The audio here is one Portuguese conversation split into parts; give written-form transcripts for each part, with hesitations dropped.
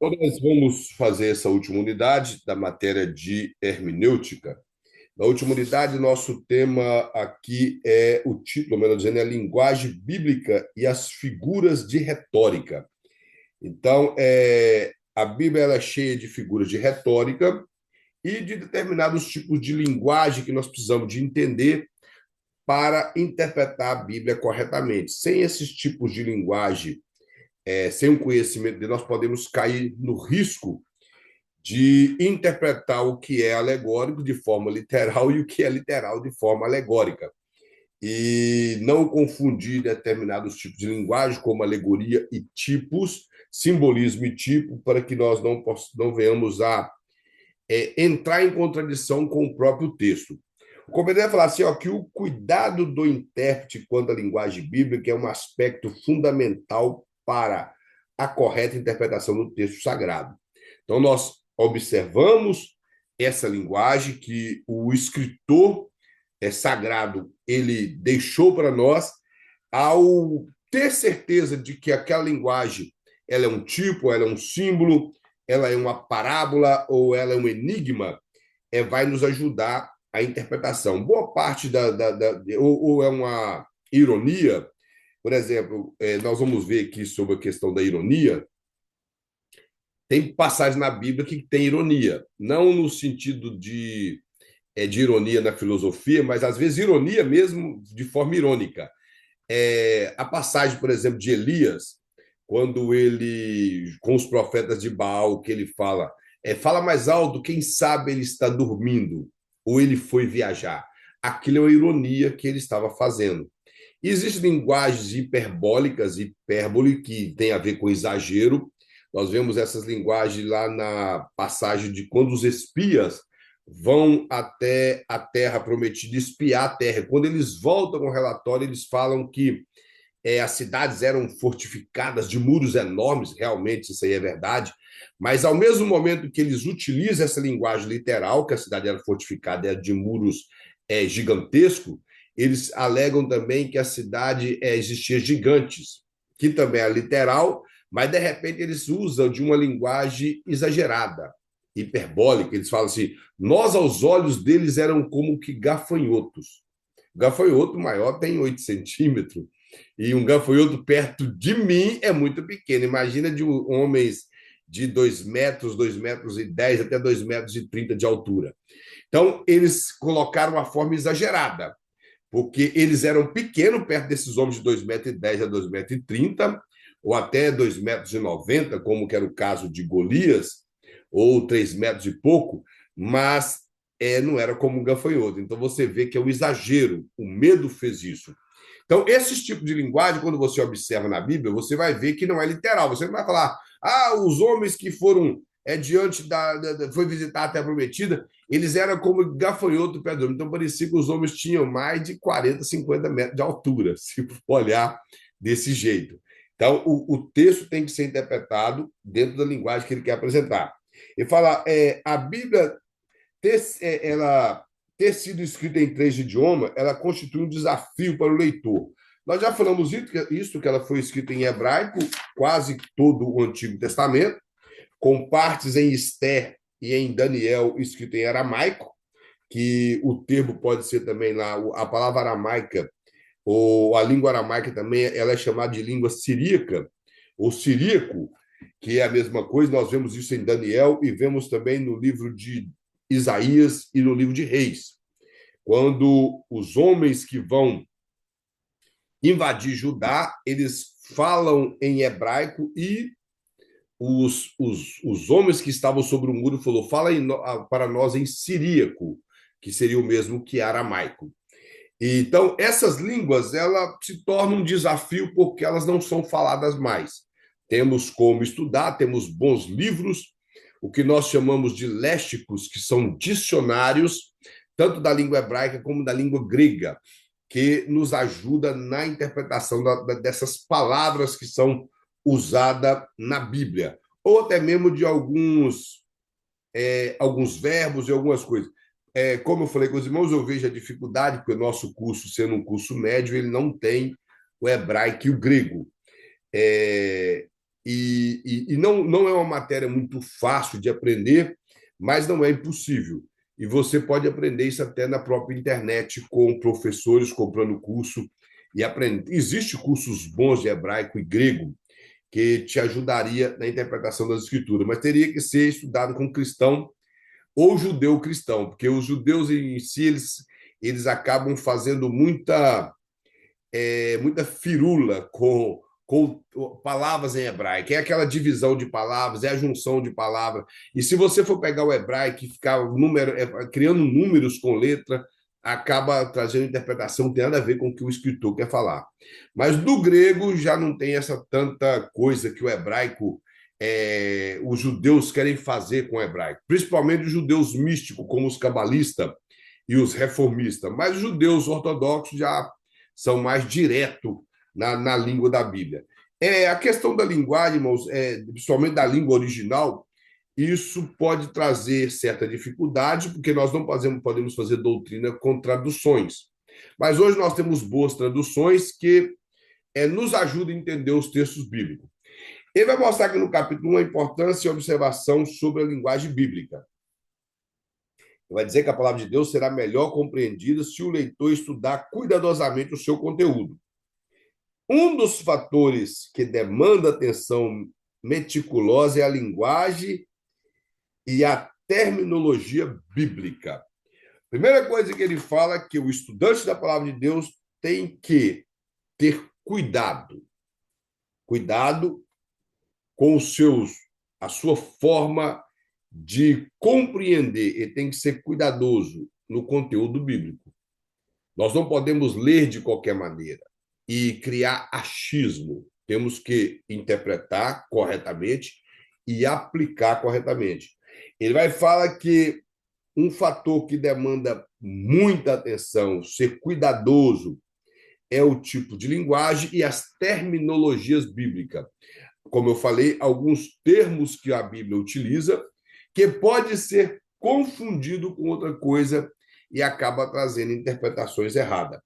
Então, nós vamos fazer essa última unidade da matéria de hermenêutica. Na última unidade, nosso tema aqui é o título, melhor dizendo, é a linguagem bíblica e as figuras de retórica. Então, a Bíblia ela é cheia de figuras de retórica e de determinados tipos de linguagem que nós precisamos de entender para interpretar a Bíblia corretamente. Sem esses tipos de linguagem, sem um conhecimento de nós podemos cair no risco de interpretar o que é alegórico de forma literal e o que é literal de forma alegórica. E não confundir determinados tipos de linguagem, como alegoria e tipos, simbolismo e tipo, para que nós não venhamos a entrar em contradição com o próprio texto. O comandante vai falar assim, ó, que o cuidado do intérprete quanto à linguagem bíblica é um aspecto fundamental para a correta interpretação do texto sagrado. Então, nós observamos essa linguagem que o escritor sagrado ele deixou para nós, ao ter certeza de que aquela linguagem ela é um tipo, ela é um símbolo, ela é uma parábola ou ela é um enigma, vai nos ajudar a interpretação. Boa parte ou é uma ironia, por exemplo, nós vamos ver aqui sobre a questão da ironia. Tem passagens na Bíblia que tem ironia, não no sentido de ironia na filosofia, mas às vezes ironia mesmo de forma irônica. A passagem, por exemplo, de Elias, quando ele, com os profetas de Baal, que ele fala, fala mais alto, quem sabe ele está dormindo, ou ele foi viajar. Aquilo é uma ironia que ele estava fazendo. E existem linguagens hiperbólicas, hipérbole, que tem a ver com exagero. Nós vemos essas linguagens lá na passagem de quando os espias vão até a terra prometida, espiar a terra. Quando eles voltam com o relatório, eles falam que as cidades eram fortificadas de muros enormes, realmente isso aí é verdade, mas ao mesmo momento que eles utilizam essa linguagem literal, que a cidade era fortificada era de muros gigantescos, eles alegam também que a cidade existia gigantes, que também é literal, mas de repente eles usam de uma linguagem exagerada, hiperbólica. Eles falam assim: nós aos olhos deles eram como que gafanhotos. O gafanhoto maior tem 8 centímetros e um gafanhoto perto de mim é muito pequeno. Imagina de homens de 2 metros, 2 metros e 10 até 2 metros e 30 de altura. Então, eles colocaram uma forma exagerada, porque eles eram pequenos perto desses homens de 2 metros e 10 a 2 metros e 30, ou até 2 metros e 90, como que era o caso de Golias, ou 3 metros e pouco, mas não era como um gafanhoto. Então, você vê que é o exagero, o medo fez isso. Então, esses tipos de linguagem, quando você observa na Bíblia, você vai ver que não é literal. Você não vai falar, os homens que foram diante foi visitar a Terra Prometida, eles eram como gafanhoto perto do homem. Então, parecia que os homens tinham mais de 40, 50 metros de altura, se for olhar desse jeito. Então, o texto tem que ser interpretado dentro da linguagem que ele quer apresentar. Ele fala, a Bíblia ela ter sido escrita em 3 idiomas, ela constitui um desafio para o leitor. Nós já falamos isso, que ela foi escrita em hebraico, quase todo o Antigo Testamento, com partes em Esther e em Daniel escrito em aramaico, que o termo pode ser também lá, a palavra aramaica, ou a língua aramaica também, ela é chamada de língua siríaca, ou siríaco, que é a mesma coisa. Nós vemos isso em Daniel e vemos também no livro de Isaías e no livro de Reis, quando os homens que vão invadir Judá, eles falam em hebraico e os homens que estavam sobre o muro falou, fala para nós em siríaco, que seria o mesmo que aramaico. Então, essas línguas, ela se tornam um desafio porque elas não são faladas mais. Temos como estudar, temos bons livros, o que nós chamamos de léxicos, que são dicionários, tanto da língua hebraica como da língua grega, que nos ajuda na interpretação dessas palavras que são usadas na Bíblia, ou até mesmo de alguns verbos e algumas coisas. Como eu falei com os irmãos, eu vejo a dificuldade, porque o nosso curso, sendo um curso médio, ele não tem o hebraico e o grego. E não é uma matéria muito fácil de aprender, mas não é impossível. E você pode aprender isso até na própria internet, com professores comprando curso e aprendendo. Existem cursos bons de hebraico e grego que te ajudaria na interpretação das escrituras, mas teria que ser estudado com cristão ou judeu cristão, porque os judeus em si eles acabam fazendo muita firula com palavras em hebraico. É aquela divisão de palavras, é a junção de palavras. E se você for pegar o hebraico e ficar criando números com letra, acaba trazendo interpretação que não tem nada a ver com o que o escritor quer falar. Mas do grego já não tem essa tanta coisa que o hebraico, os judeus querem fazer com o hebraico, principalmente os judeus místicos, como os cabalistas e os reformistas. Mas os judeus ortodoxos já são mais diretos na língua da Bíblia. A questão da linguagem, irmãos, principalmente da língua original, isso pode trazer certa dificuldade, porque nós não podemos fazer doutrina com traduções. Mas hoje nós temos boas traduções que nos ajudam a entender os textos bíblicos. Ele vai mostrar aqui no capítulo 1 a importância e observação sobre a linguagem bíblica. Ele vai dizer que a palavra de Deus será melhor compreendida se o leitor estudar cuidadosamente o seu conteúdo. Um dos fatores que demanda atenção meticulosa é a linguagem e a terminologia bíblica. Primeira coisa que ele fala é que o estudante da palavra de Deus tem que ter cuidado. Cuidado com a sua forma de compreender. Ele tem que ser cuidadoso no conteúdo bíblico. Nós não podemos ler de qualquer maneira e criar achismo. Temos que interpretar corretamente e aplicar corretamente. Ele vai falar que um fator que demanda muita atenção, ser cuidadoso, é o tipo de linguagem e as terminologias bíblicas. Como eu falei, alguns termos que a Bíblia utiliza, que pode ser confundido com outra coisa e acaba trazendo interpretações erradas.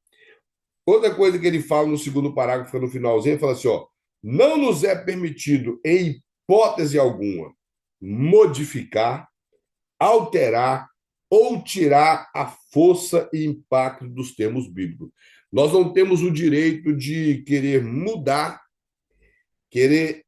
Outra coisa que ele fala no segundo parágrafo, no finalzinho, ele fala assim, ó, não nos é permitido, em hipótese alguma, modificar, alterar ou tirar a força e impacto dos termos bíblicos. Nós não temos o direito de querer mudar, querer,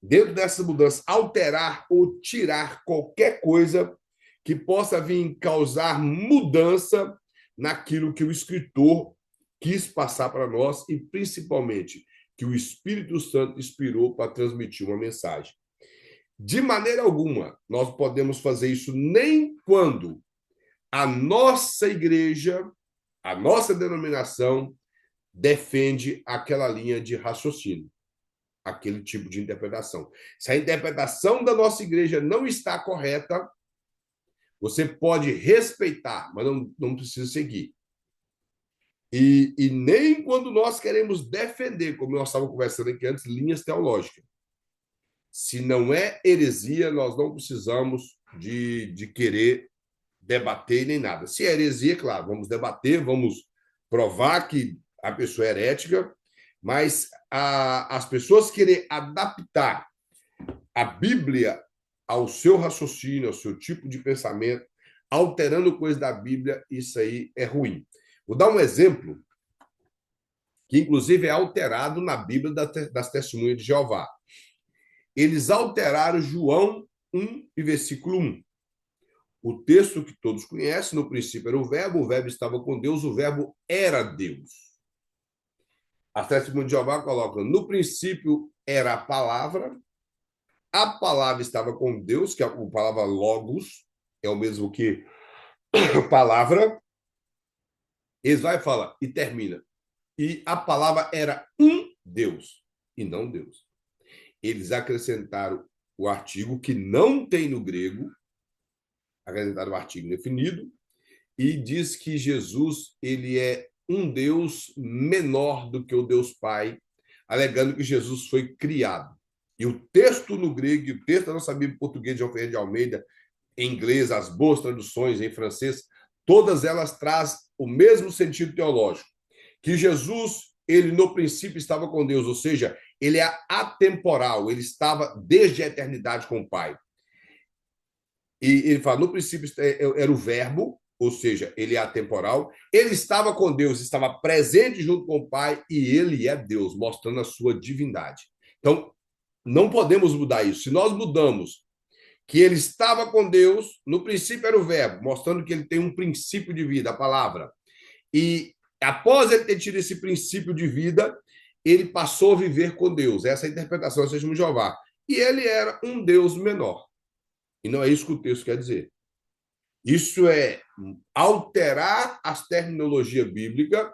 dentro dessa mudança, alterar ou tirar qualquer coisa que possa vir causar mudança naquilo que o escritor quis passar para nós e, principalmente, que o Espírito Santo inspirou para transmitir uma mensagem. De maneira alguma, nós podemos fazer isso nem quando a nossa igreja, a nossa denominação, defende aquela linha de raciocínio, aquele tipo de interpretação. Se a interpretação da nossa igreja não está correta, você pode respeitar, mas não precisa seguir. E nem quando nós queremos defender, como nós estávamos conversando aqui antes, linhas teológicas. Se não é heresia, nós não precisamos de querer debater nem nada. Se é heresia, claro, vamos debater, vamos provar que a pessoa é herética, mas as pessoas querer adaptar a Bíblia ao seu raciocínio, ao seu tipo de pensamento, alterando coisas da Bíblia, isso aí é ruim. Vou dar um exemplo que, inclusive, é alterado na Bíblia das Testemunhas de Jeová. Eles alteraram João 1 e versículo 1. O texto que todos conhecem, no princípio era o verbo estava com Deus, o verbo era Deus. As Testemunhas de Jeová colocam, no princípio era a palavra estava com Deus, que a palavra logos é o mesmo que palavra. Eles vai falar e termina. E a palavra era um Deus e não Deus. Eles acrescentaram o artigo que não tem no grego, acrescentaram o artigo definido, e diz que Jesus ele é um Deus menor do que o Deus Pai, alegando que Jesus foi criado. E o texto no grego, o texto da nossa Bíblia em português de João Ferreira de Almeida, em inglês, as boas traduções em francês, todas elas trazem o mesmo sentido teológico, que Jesus, ele no princípio estava com Deus, ou seja, ele é atemporal, ele estava desde a eternidade com o Pai. E ele fala, no princípio era o verbo, ou seja, ele é atemporal, ele estava com Deus, estava presente junto com o Pai, e ele é Deus, mostrando a sua divindade. Então, não podemos mudar isso. Se nós mudamos que ele estava com Deus, no princípio era o verbo, mostrando que ele tem um princípio de vida, a palavra. E após ele ter tido esse princípio de vida, ele passou a viver com Deus. Essa é a interpretação do testemunho de Jeová. E ele era um Deus menor. E não é isso que o texto quer dizer. Isso é alterar as terminologias bíblicas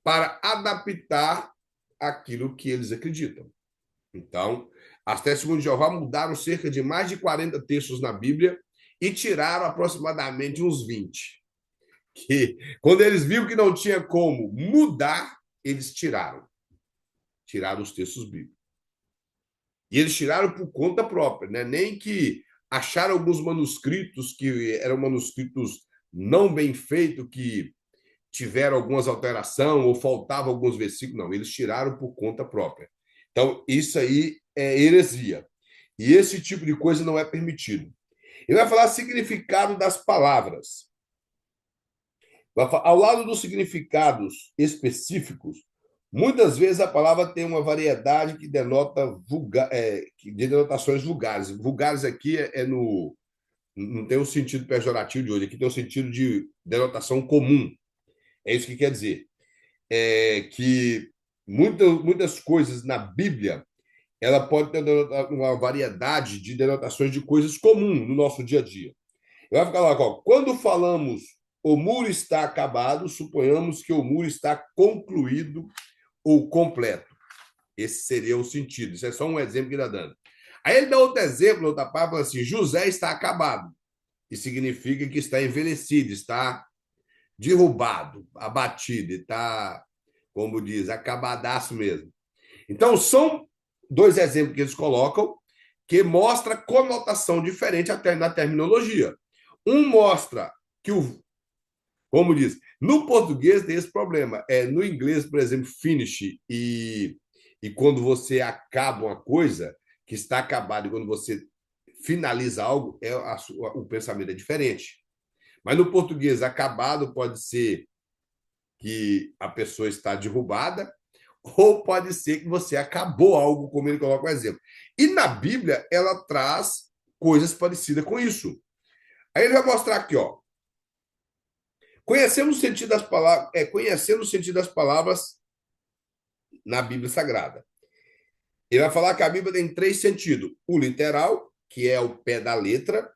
para adaptar aquilo que eles acreditam. Então, as testemunhas de Jeová mudaram cerca de mais de 40 textos na Bíblia e tiraram aproximadamente uns 20. Que, quando eles viram que não tinha como mudar, eles tiraram. Tiraram os textos bíblicos. E eles tiraram por conta própria, né? Nem que acharam alguns manuscritos que eram manuscritos não bem feitos, que tiveram algumas alterações ou faltavam alguns versículos. Não, eles tiraram por conta própria. Então, isso aí é heresia. E esse tipo de coisa não é permitido. Ele vai falar significado das palavras. Ao lado dos significados específicos, muitas vezes a palavra tem uma variedade que denota de denotações vulgares. Vulgares aqui não tem o sentido pejorativo de hoje, aqui tem o sentido de denotação comum. É isso que quer dizer. Que muitas coisas na Bíblia ela pode ter uma variedade de denotações de coisas comuns no nosso dia a dia. Vai ficar lá, ó, quando falamos o muro está acabado, suponhamos que o muro está concluído ou completo. Esse seria o sentido. Isso é só um exemplo que ele está dando. Aí ele dá outro exemplo, outra parte, fala assim: José está acabado, que significa que está envelhecido, está derrubado, abatido, está, como diz, acabadaço mesmo. Então, são dois exemplos que eles colocam que mostra conotação diferente até na terminologia. Um mostra que como diz, no português tem esse problema. No inglês, por exemplo, finish e quando você acaba uma coisa que está acabada e quando você finaliza algo, o pensamento é diferente. Mas no português, acabado pode ser que a pessoa está derrubada, ou pode ser que você acabou algo, como ele coloca o exemplo. E na Bíblia, ela traz coisas parecidas com isso. Aí ele vai mostrar aqui, ó. Conhecendo o sentido das palavras na Bíblia Sagrada. Ele vai falar que a Bíblia tem três sentidos: o literal, que é o pé da letra,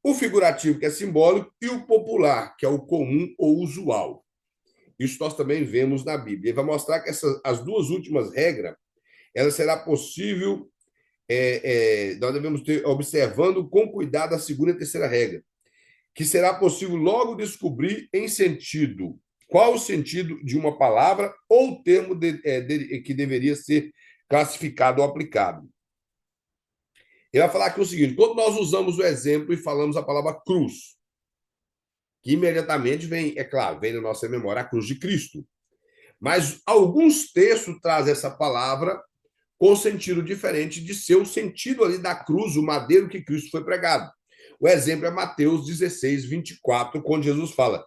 o figurativo, que é simbólico, e o popular, que é o comum ou usual. Isso nós também vemos na Bíblia. Ele vai mostrar que as duas últimas regras, ela será possível, nós devemos ter, observando com cuidado a segunda e terceira regra, que será possível logo descobrir em sentido qual o sentido de uma palavra ou termo que deveria ser classificado ou aplicado. Ele vai falar aqui o seguinte: quando nós usamos o exemplo e falamos a palavra cruz, que imediatamente vem, é claro, vem na nossa memória a cruz de Cristo. Mas alguns textos trazem essa palavra com sentido diferente de seu sentido ali da cruz, o madeiro que Cristo foi pregado. O exemplo é Mateus 16, 24, quando Jesus fala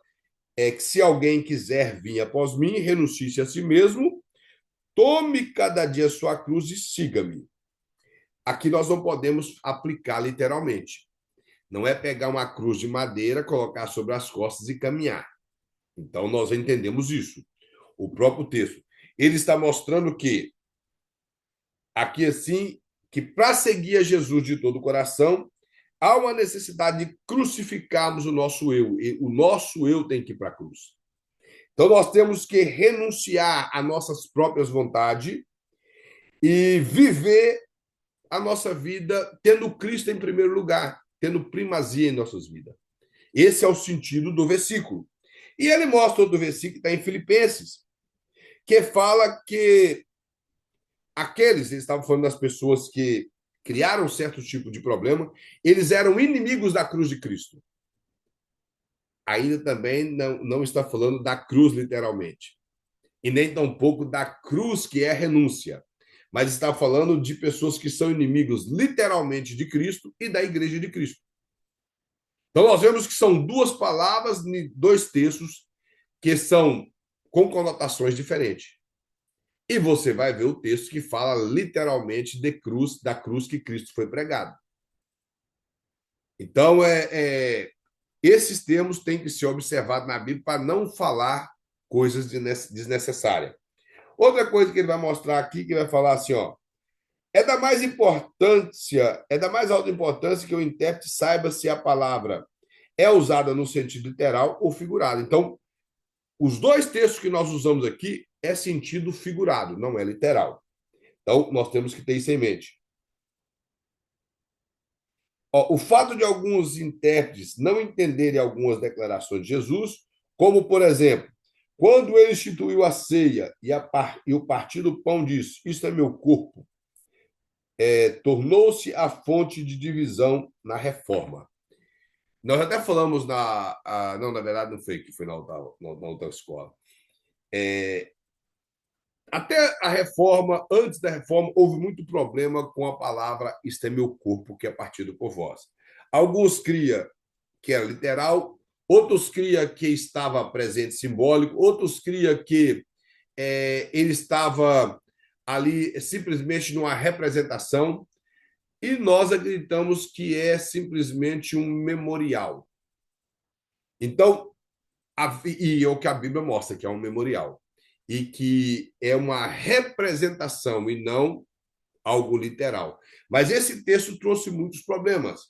que se alguém quiser vir após mim, renuncie-se a si mesmo, tome cada dia sua cruz e siga-me. Aqui nós não podemos aplicar literalmente. Não é pegar uma cruz de madeira, colocar sobre as costas e caminhar. Então nós entendemos isso. O próprio texto. Ele está mostrando que, aqui assim, que para seguir a Jesus de todo o coração, há uma necessidade de crucificarmos o nosso eu. O nosso eu tem que ir para a cruz. Então, nós temos que renunciar às nossas próprias vontades e viver a nossa vida tendo Cristo em primeiro lugar, tendo primazia em nossas vidas. Esse é o sentido do versículo. E ele mostra outro versículo que está em Filipenses, que fala que eles estavam falando das pessoas que criaram certo tipo de problema, eles eram inimigos da cruz de Cristo. Ainda também não está falando da cruz literalmente. E nem tampouco da cruz, que é a renúncia. mas está falando de pessoas que são inimigos literalmente de Cristo e da igreja de Cristo. Então, nós vemos que são duas palavras, dois textos que são com conotações diferentes. E você vai ver o texto que fala literalmente de cruz, da cruz que Cristo foi pregado. Então, esses termos têm que ser observados na Bíblia para não falar coisas desnecessárias. Outra coisa que ele vai mostrar aqui, que vai falar assim, ó, é da mais alta importância que o intérprete saiba se a palavra é usada no sentido literal ou figurado. Então, os dois textos que nós usamos aqui é sentido figurado, não é literal. Então, nós temos que ter isso em mente. Ó, o fato de alguns intérpretes não entenderem algumas declarações de Jesus, como, por exemplo, quando ele instituiu a ceia e o partir do pão disse, isto é meu corpo, tornou-se a fonte de divisão na reforma. Nós até falamos não, na verdade não foi, que foi na outra escola. Até a reforma, antes da reforma, houve muito problema com a palavra isto é meu corpo, que é partido por vós. Alguns criam que era literal, outros criam que estava presente simbólico, outros criam que ele estava ali simplesmente numa representação, e nós acreditamos que é simplesmente um memorial. Então, e é o que a Bíblia mostra, que é um memorial. E que é uma representação e não algo literal. Mas esse texto trouxe muitos problemas,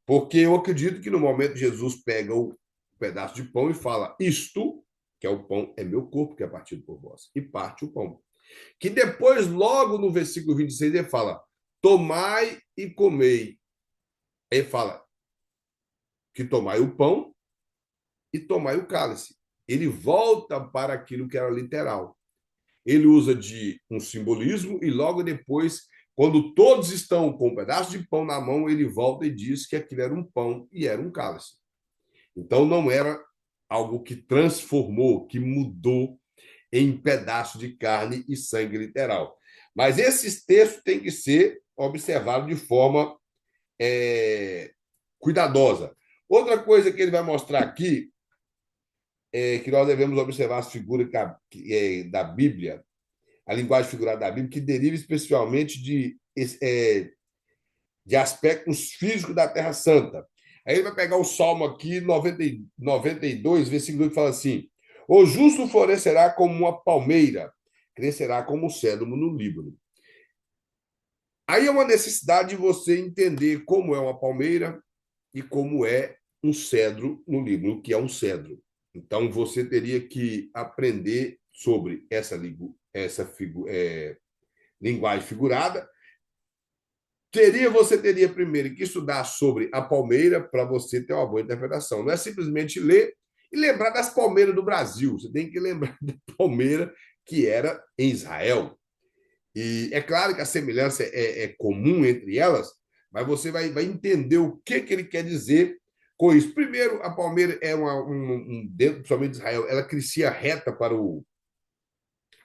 porque eu acredito que no momento Jesus pega o pedaço de pão e fala, isto, que é o pão, é meu corpo que é partido por vós, e parte o pão. Que depois, logo no versículo 26, ele fala, tomai e comei. Ele fala que tomai o pão e tomai o cálice. Ele volta para aquilo que era literal. Ele usa de um simbolismo e logo depois, quando todos estão com um pedaço de pão na mão, ele volta e diz que aquilo era um pão e era um cálice. Então não era algo que transformou, que mudou em pedaço de carne e sangue literal. Mas esses textos têm que ser observados de forma cuidadosa. Outra coisa que ele vai mostrar aqui é que nós devemos observar as figuras da Bíblia, a linguagem figurada da Bíblia, que deriva especialmente de aspectos físicos da Terra Santa. Aí ele vai pegar o Salmo aqui, 92, versículo 8, que fala assim: o justo florescerá como uma palmeira, crescerá como um cedro no Líbano. Aí é uma necessidade de você entender como é uma palmeira e como é um cedro no Líbano, o que é um cedro. Então, você teria que aprender sobre essa linguagem figurada. Você teria primeiro que estudar sobre a palmeira para você ter uma boa interpretação. Não é simplesmente ler e lembrar das palmeiras do Brasil. Você tem que lembrar da palmeira que era em Israel. E é claro que a semelhança é comum entre elas, mas você vai entender o que ele quer dizer com isso. Primeiro, a palmeira é dentro, principalmente de Israel, ela crescia reta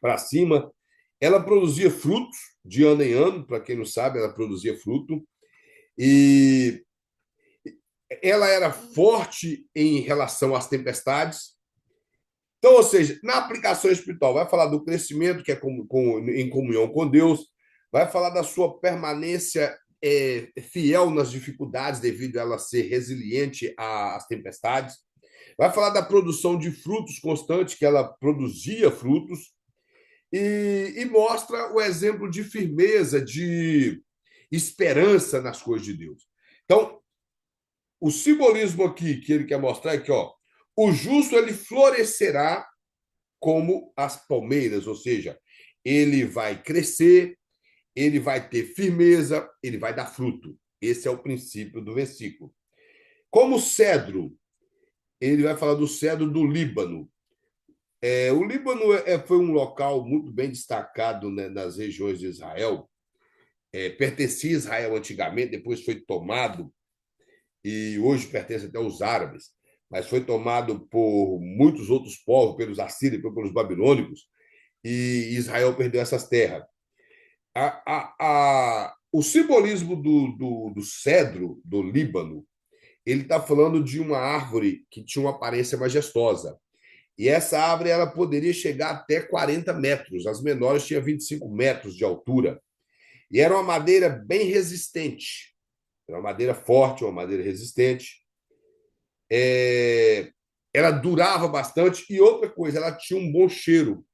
para cima, ela produzia frutos de ano em ano, para quem não sabe, ela produzia fruto, e ela era forte em relação às tempestades. Então, ou seja, na aplicação espiritual, vai falar do crescimento, que é em comunhão com Deus, vai falar da sua permanência fiel nas dificuldades, devido a ela ser resiliente às tempestades. Vai falar da produção de frutos constante, que ela produzia frutos, e mostra o exemplo de firmeza, de esperança nas coisas de Deus. Então, o simbolismo aqui que ele quer mostrar é que o justo ele florescerá como as palmeiras, ou seja, ele vai crescer, ele vai ter firmeza, ele vai dar fruto. Esse é o princípio do versículo. Como cedro, ele vai falar do cedro do Líbano. O Líbano foi um local muito bem destacado, né, nas regiões de Israel. Pertencia a Israel antigamente, depois foi tomado, e hoje pertence até aos árabes, mas foi tomado por muitos outros povos, pelos assírios, pelos babilônicos, e Israel perdeu essas terras. O simbolismo do cedro do Líbano, ele está falando de uma árvore que tinha uma aparência majestosa. E essa árvore ela poderia chegar até 40 metros. As menores tinham 25 metros de altura. E era uma madeira bem resistente. Era uma madeira forte, uma madeira resistente. Ela durava bastante. E outra coisa, ela tinha um bom cheiro.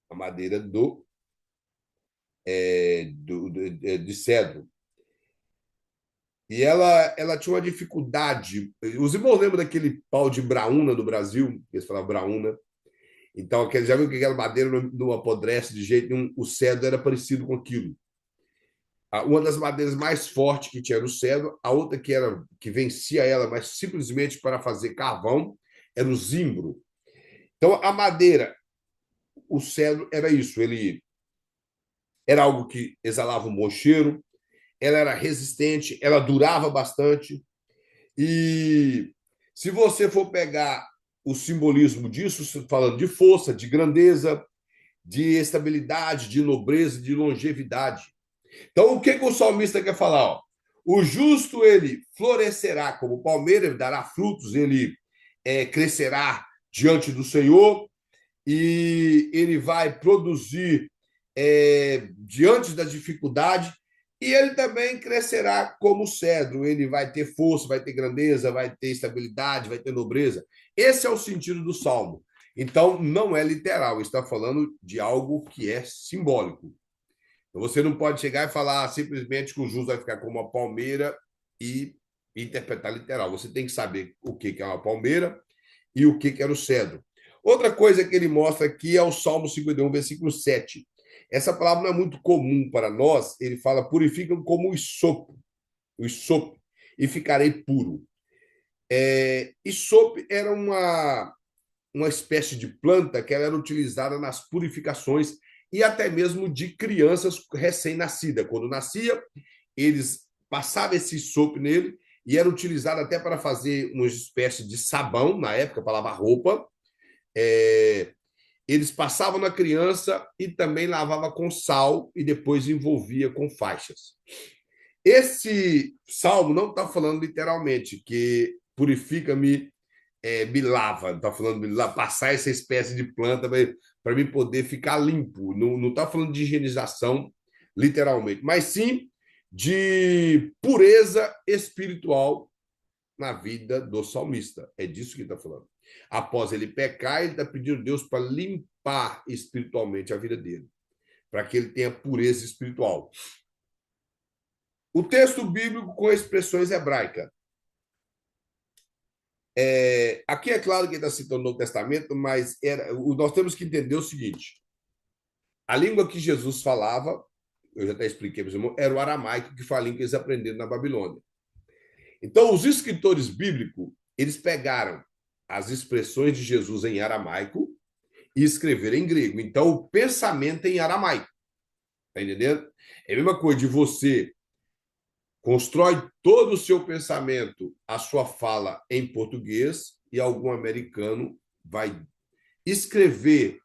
A madeira de cedro. E ela tinha uma dificuldade. Os irmãos lembram daquele pau de braúna do Brasil? Eles falavam braúna. Então, já viu que aquela madeira não apodrece de jeito nenhum? O cedro era parecido com aquilo. Uma das madeiras mais fortes que tinha era o cedro, a outra que vencia ela, mas simplesmente para fazer carvão, era o zimbro. Então, a madeira, o cedro era isso, ele era algo que exalava um bom cheiro, ela era resistente, ela durava bastante. E se você for pegar o simbolismo disso, falando de força, de grandeza, de estabilidade, de nobreza, de longevidade. Então, o que o salmista quer falar? Ó? O justo, ele florescerá como palmeira, ele dará frutos, ele crescerá diante do Senhor e ele vai produzir diante da dificuldade e ele também crescerá como cedro, ele vai ter força, vai ter grandeza, vai ter estabilidade, vai ter nobreza. Esse é o sentido do Salmo. Então, não é literal, está falando de algo que é simbólico. Então, você não pode chegar e falar simplesmente que o justo vai ficar como uma palmeira e interpretar literal. Você tem que saber o que é uma palmeira e o que era o cedro. Outra coisa que ele mostra aqui é o Salmo 51, versículo 7. Essa palavra não é muito comum para nós. Ele fala: purificam como o isopo, e ficarei puro. Isopo era uma espécie de planta que era utilizada nas purificações e até mesmo de crianças recém-nascidas. Quando nascia, eles passavam esse isopo nele e era utilizado até para fazer uma espécie de sabão, na época, para lavar roupa. Eles passavam na criança e também lavava com sal e depois envolvia com faixas. Esse salmo não está falando literalmente que purifica-me, me lava, está falando de passar essa espécie de planta para me poder ficar limpo. Não está falando de higienização literalmente, mas sim de pureza espiritual na vida do salmista. É disso que ele está falando. Após ele pecar, ele está pedindo a Deus para limpar espiritualmente a vida dele, para que ele tenha pureza espiritual. O texto bíblico com expressões hebraicas. Aqui é claro que ele está citando o Novo Testamento, mas nós temos que entender o seguinte: a língua que Jesus falava, eu já até expliquei para os irmãos, era o aramaico, que foi a língua que eles aprenderam na Babilônia. Então, os escritores bíblicos, eles pegaram as expressões de Jesus em aramaico e escreveram em grego. Então, o pensamento é em aramaico. Está entendendo? É a mesma coisa de você constrói todo o seu pensamento, a sua fala em português, e algum americano vai escrever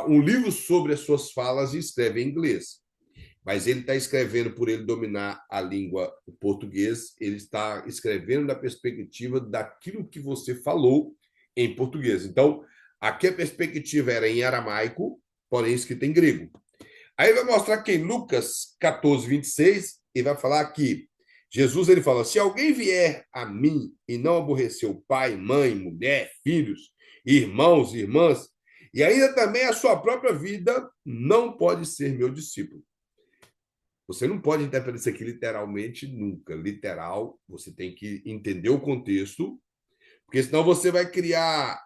um livro sobre as suas falas e escreve em inglês. Mas ele está escrevendo, por ele dominar a língua português, ele está escrevendo da perspectiva daquilo que você falou em português. Então, aqui a perspectiva era em aramaico, porém escrita em grego. Aí vai mostrar que em Lucas 14, 26, ele vai falar que Jesus ele fala: se alguém vier a mim e não aborrecer o pai, mãe, mulher, filhos, irmãos, irmãs, e ainda também a sua própria vida, não pode ser meu discípulo. Você não pode interpretar isso aqui literalmente nunca. Literal, você tem que entender o contexto, porque senão você vai criar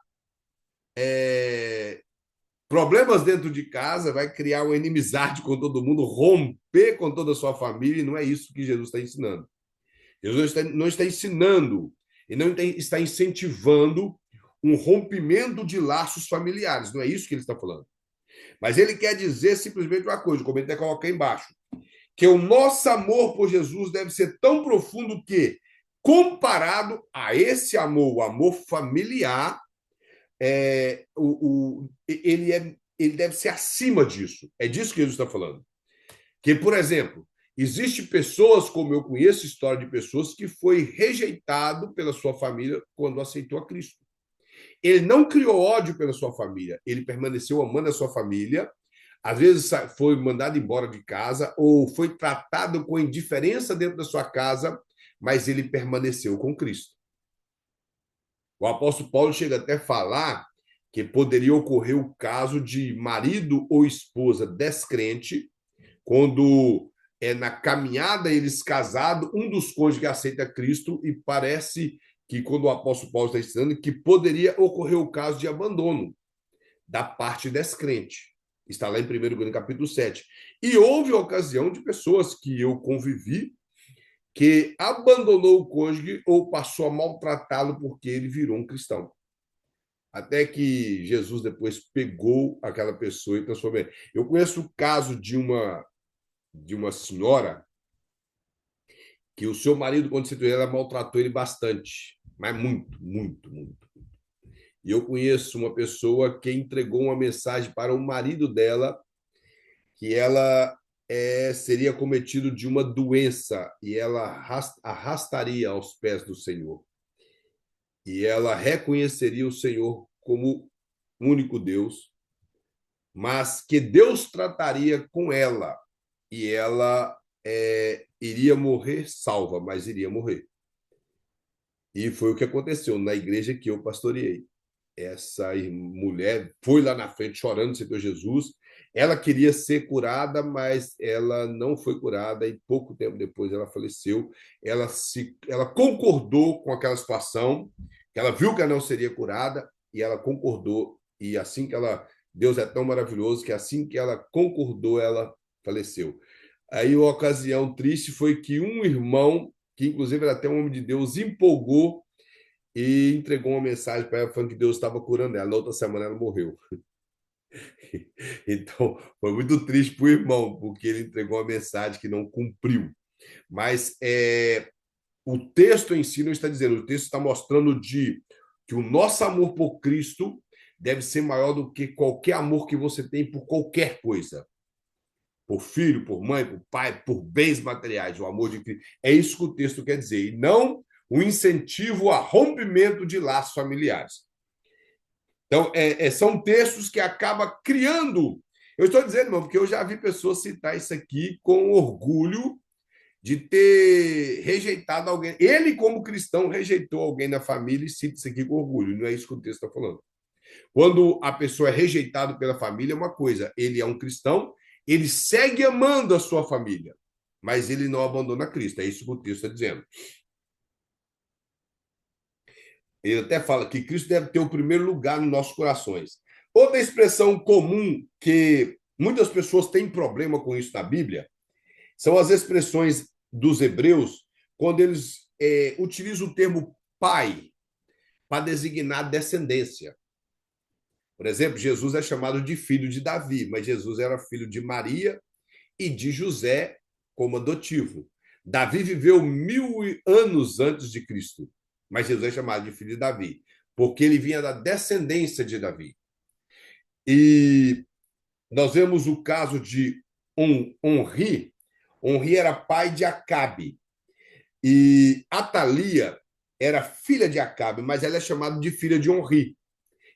problemas dentro de casa, vai criar uma inimizade com todo mundo, romper com toda a sua família, e não é isso que Jesus está ensinando. Jesus não está ensinando e não está incentivando um rompimento de laços familiares, não é isso que ele está falando. Mas ele quer dizer simplesmente uma coisa, como ele até coloca aí embaixo, que o nosso amor por Jesus deve ser tão profundo que, comparado a esse amor, o amor familiar, ele deve ser acima disso. É disso que Jesus está falando. Que, por exemplo, existe pessoas, como eu conheço história de pessoas, que foi rejeitado pela sua família quando aceitou a Cristo. Ele não criou ódio pela sua família, ele permaneceu amando a sua família, às vezes foi mandado embora de casa ou foi tratado com indiferença dentro da sua casa, mas ele permaneceu com Cristo. O apóstolo Paulo chega até a falar que poderia ocorrer o caso de marido ou esposa descrente, quando na caminhada eles casados, um dos cônjuges aceita Cristo e parece que quando o apóstolo Paulo está ensinando que poderia ocorrer o caso de abandono da parte descrente. Está lá em 1 Coríntios capítulo 7. E houve a ocasião de pessoas que eu convivi que abandonou o cônjuge ou passou a maltratá-lo porque ele virou um cristão. Até que Jesus depois pegou aquela pessoa e transformou. Eu conheço o caso de uma senhora que o seu marido, quando se ela maltratou ele bastante, mas muito, muito, muito. E eu conheço uma pessoa que entregou uma mensagem para o marido dela que ela seria cometido de uma doença e ela arrastaria aos pés do Senhor. E ela reconheceria o Senhor como único Deus, mas que Deus trataria com ela e ela iria morrer salva, mas iria morrer. E foi o que aconteceu na igreja que eu pastoreei. Essa mulher foi lá na frente chorando, aceitou Jesus. Ela queria ser curada, mas ela não foi curada e pouco tempo depois ela faleceu. Ela concordou com aquela situação, ela viu que ela não seria curada e ela concordou. E assim que ela, Deus é tão maravilhoso que assim que ela concordou, ela faleceu. Aí uma ocasião triste foi que um irmão, que inclusive era até um homem de Deus, empolgou e entregou uma mensagem para ela falando que Deus estava curando ela. Na outra semana ela morreu. Então, foi muito triste para o irmão, porque ele entregou uma mensagem que não cumpriu. Mas o texto em si não está dizendo, o texto está mostrando que o nosso amor por Cristo deve ser maior do que qualquer amor que você tem por qualquer coisa. Por filho, por mãe, por pai, por bens materiais, o amor de Cristo. É isso que o texto quer dizer, e não o incentivo a rompimento de laços familiares. Então, são textos que acabam criando. Eu estou dizendo, irmão, porque eu já vi pessoas citar isso aqui com orgulho de ter rejeitado alguém. Ele, como cristão, rejeitou alguém na família e cita isso aqui com orgulho. Não é isso que o texto está falando. Quando a pessoa é rejeitada pela família, é uma coisa. Ele é um cristão, ele segue amando a sua família, mas ele não abandona Cristo. É isso que o texto está dizendo. Ele até fala que Cristo deve ter o primeiro lugar nos nossos corações. Outra expressão comum que muitas pessoas têm problema com isso na Bíblia são as expressões dos hebreus quando eles utilizam o termo pai para designar descendência. Por exemplo, Jesus é chamado de filho de Davi, mas Jesus era filho de Maria e de José como adotivo. Davi viveu 1000 anos antes de Cristo, mas Jesus é chamado de filho de Davi, porque ele vinha da descendência de Davi. E nós vemos o caso de Onri. Onri era pai de Acabe. E Atalia era filha de Acabe, mas ela é chamada de filha de Onri.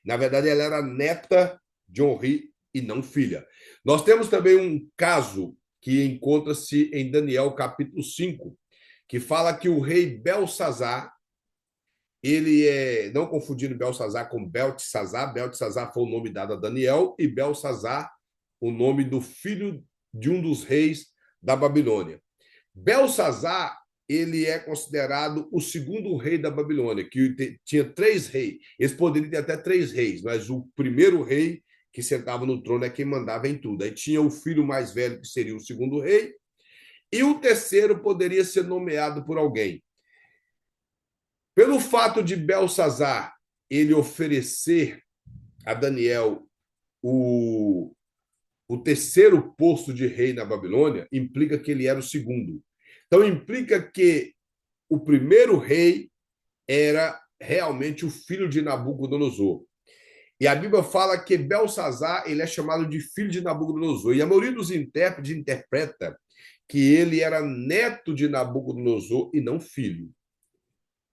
Na verdade, ela era neta de Onri e não filha. Nós temos também um caso que encontra-se em Daniel capítulo 5, que fala que o rei Belsazar, ele não confundindo Belsazar com Beltesazar, Beltesazar foi o nome dado a Daniel e Belsazar o nome do filho de um dos reis da Babilônia. Belsazar, ele é considerado o segundo rei da Babilônia, que tinha 3 reis. Eles poderiam ter até 3 reis, mas o primeiro rei que sentava no trono é quem mandava em tudo. Aí tinha o filho mais velho, que seria o segundo rei, e o terceiro poderia ser nomeado por alguém. Pelo fato de Belsazar ele oferecer a Daniel o terceiro posto de rei na Babilônia, implica que ele era o segundo. Então, implica que o primeiro rei era realmente o filho de Nabucodonosor. E a Bíblia fala que Belsazar ele é chamado de filho de Nabucodonosor. E a maioria dos intérpretes interpreta que ele era neto de Nabucodonosor e não filho,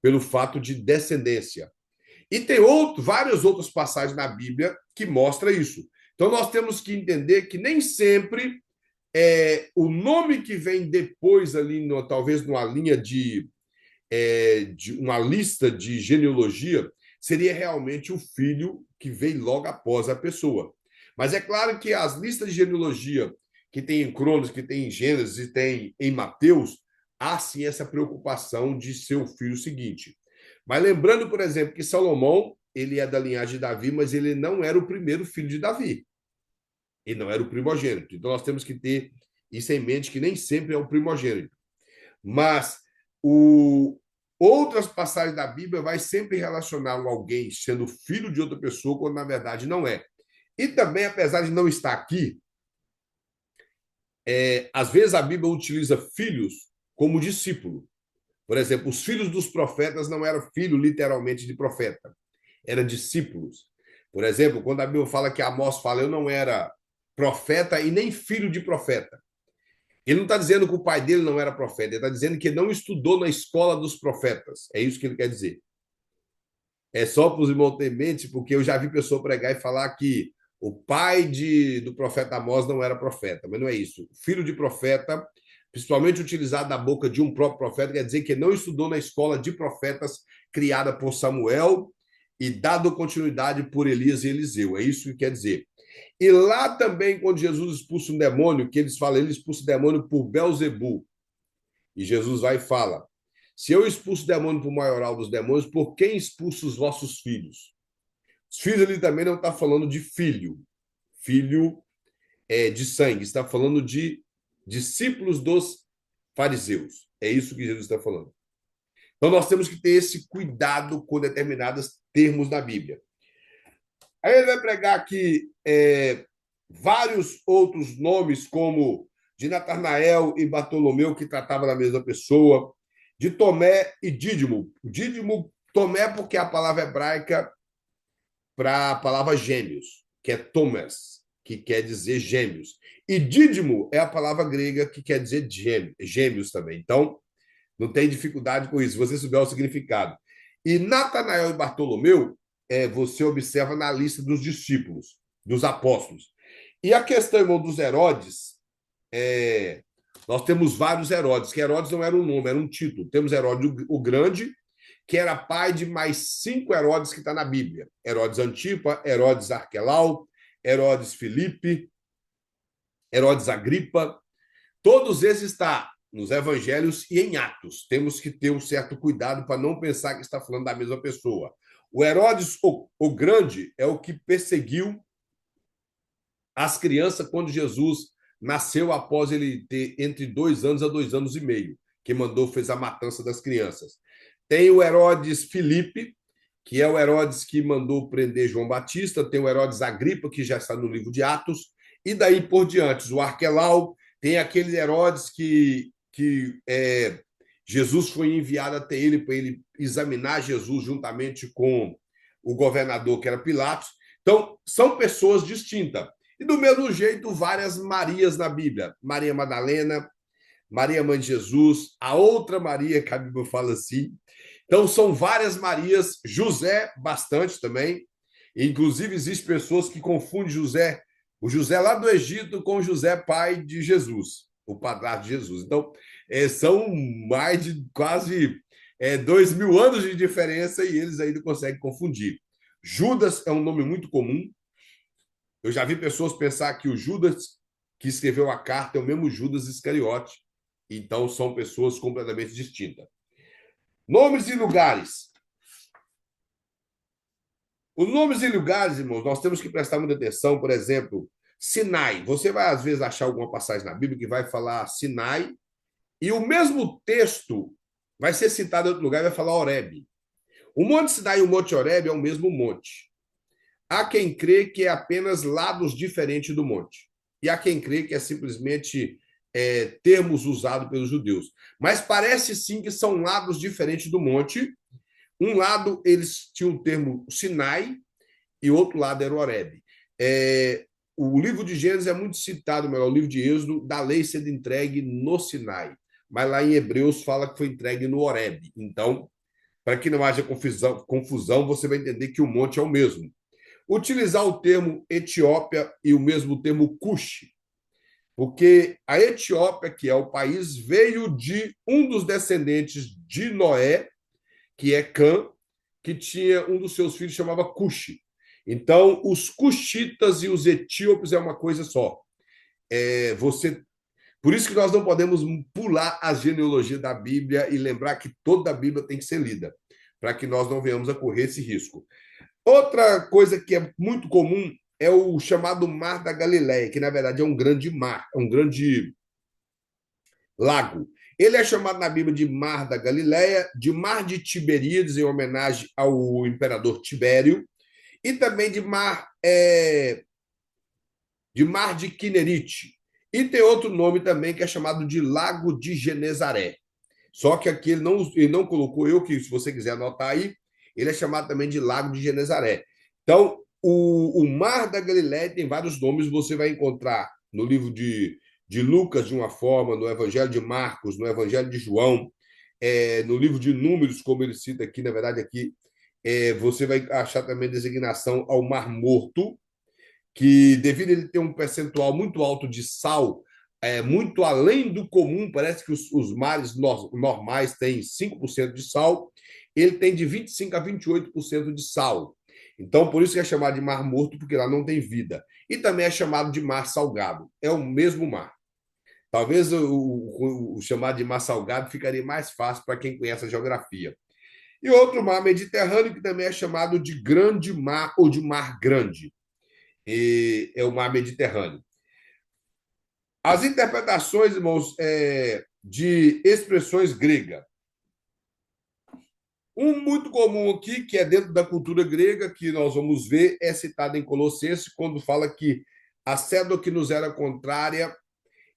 pelo fato de descendência. E tem várias outras passagens na Bíblia que mostram isso. Então nós temos que entender que nem sempre o nome que vem depois ali, talvez numa linha de uma lista de genealogia, seria realmente o filho que veio logo após a pessoa. Mas é claro que as listas de genealogia que tem em Cronos, que tem em Gênesis e tem em Mateus, há sim essa preocupação de ser o filho seguinte. Mas lembrando, por exemplo, que Salomão, ele é da linhagem de Davi, mas ele não era o primeiro filho de Davi. Ele não era o primogênito. Então nós temos que ter isso em mente, que nem sempre é o primogênito. Mas outras passagens da Bíblia vai sempre relacionar alguém sendo filho de outra pessoa, quando na verdade não é. E também, apesar de não estar aqui, às vezes a Bíblia utiliza filhos como discípulo. Por exemplo, os filhos dos profetas não eram filhos literalmente de profeta, eram discípulos. Por exemplo, quando a Bíblia fala que Amós fala, eu não era profeta e nem filho de profeta. Ele não está dizendo que o pai dele não era profeta, ele está dizendo que ele não estudou na escola dos profetas. É isso que ele quer dizer. É só para os irmãos ter mente, porque eu já vi pessoa pregar e falar que o pai do profeta Amós não era profeta, mas não é isso. Filho de profeta, principalmente utilizado da boca de um próprio profeta, quer dizer que não estudou na escola de profetas criada por Samuel e dado continuidade por Elias e Eliseu. É isso que quer dizer. E lá também, quando Jesus expulsa um demônio, que eles falam, ele expulsa o demônio por Belzebu. E Jesus vai e fala: se eu expulso o demônio por maioral dos demônios, por quem expulso os vossos filhos? Os filhos ele também não está falando de filho, filho de sangue, está falando de discípulos dos fariseus. É isso que Jesus está falando. Então nós temos que ter esse cuidado com determinados termos da Bíblia. Aí ele vai pregar aqui vários outros nomes, como de Natanael e Bartolomeu, que tratava da mesma pessoa, de Tomé e Dídimo. Dídimo, Tomé, porque é a palavra hebraica para a palavra gêmeos, que é Thomas, que quer dizer gêmeos. E Dídimo é a palavra grega que quer dizer gêmeos também. Então, não tem dificuldade com isso, se você souber o significado. E Natanael e Bartolomeu, você observa na lista dos discípulos, dos apóstolos. E a questão, irmão, dos Herodes, nós temos vários Herodes, que Herodes não era um nome, era um título. Temos Herodes o Grande, que era pai de mais 5 Herodes que está na Bíblia. Herodes Antipa, Herodes Arquelau, Herodes Filipe, Herodes Agripa. Todos esses estão nos evangelhos e em Atos. Temos que ter um certo cuidado para não pensar que está falando da mesma pessoa. O Herodes o Grande é o que perseguiu as crianças quando Jesus nasceu, após ele ter entre 2 anos a 2 anos e meio, que fez a matança das crianças. Tem o Herodes Filipe, que é o Herodes que mandou prender João Batista. Tem o Herodes Agripa, que já está no livro de Atos. E daí por diante, o Arquelau. Tem aquele Herodes que Jesus foi enviado até ele para ele examinar Jesus juntamente com o governador, que era Pilatos. Então, são pessoas distintas. E do mesmo jeito, várias Marias na Bíblia. Maria Madalena, Maria Mãe de Jesus, a outra Maria, que a Bíblia fala assim. Então, são várias Marias, José, bastante também. Inclusive, existem pessoas que confundem o José lá do Egito, com o José, pai de Jesus, o padrasto de Jesus. Então, são mais de quase 2.000 anos de diferença e eles ainda conseguem confundir. Judas é um nome muito comum. Eu já vi pessoas pensar que o Judas que escreveu a carta é o mesmo Judas Iscariote. Então, são pessoas completamente distintas. Nomes e lugares. Os nomes e lugares, irmãos, nós temos que prestar muita atenção. Por exemplo, Sinai. Você vai, às vezes, achar alguma passagem na Bíblia que vai falar Sinai, e o mesmo texto vai ser citado em outro lugar e vai falar Horebe. O Monte Sinai e o Monte Horebe é o mesmo monte. Há quem crê que é apenas lados diferentes do monte. E há quem crê que é simplesmente termos usados pelos judeus. Mas parece sim que são lados diferentes do monte. Um lado, eles tinham o termo Sinai, e o outro lado era o Horebe. O livro de Gênesis é muito citado, melhor, o livro de Êxodo, da lei sendo entregue no Sinai. Mas lá em Hebreus fala que foi entregue no Horebe. Então, para que não haja confusão, você vai entender que o monte é o mesmo. Utilizar o termo Etiópia e o mesmo termo Cush, porque a Etiópia, que é o país, veio de um dos descendentes de Noé, que é Cã, que tinha um dos seus filhos chamava Cuxi. Então, os cuxitas e os etíopes é uma coisa só. Você, por isso que nós não podemos pular a genealogia da Bíblia e lembrar que toda a Bíblia tem que ser lida, para que nós não venhamos a correr esse risco. Outra coisa que é muito comum é o chamado Mar da Galileia, que na verdade é um grande mar, é um grande lago. Ele é chamado na Bíblia de Mar da Galileia, de Mar de Tiberíades, em homenagem ao imperador Tibério, e também de Mar de Quinerite. E tem outro nome também que é chamado de Lago de Genezaré. Só que aqui ele não colocou eu, que se você quiser anotar aí, ele é chamado também de Lago de Genezaré. Então, o Mar da Galileia tem vários nomes, você vai encontrar no livro de Lucas de uma forma, no Evangelho de Marcos, no Evangelho de João, no livro de Números, como ele cita aqui, na verdade, aqui você vai achar também designação ao Mar Morto, que devido a ele ter um percentual muito alto de sal, muito além do comum, parece que os mares normais têm 5% de sal, ele tem de 25% a 28% de sal. Então, por isso que é chamado de Mar Morto, porque lá não tem vida. E também é chamado de Mar Salgado. É o mesmo mar. Talvez o chamado de Mar Salgado ficaria mais fácil para quem conhece a geografia. E outro mar Mediterrâneo, que também é chamado de Grande Mar ou de Mar Grande. E é o mar Mediterrâneo. As interpretações, irmãos, de expressões gregas. Um muito comum aqui, que é dentro da cultura grega, que nós vamos ver, é citado em Colossenses, quando fala que a cédula que nos era contrária,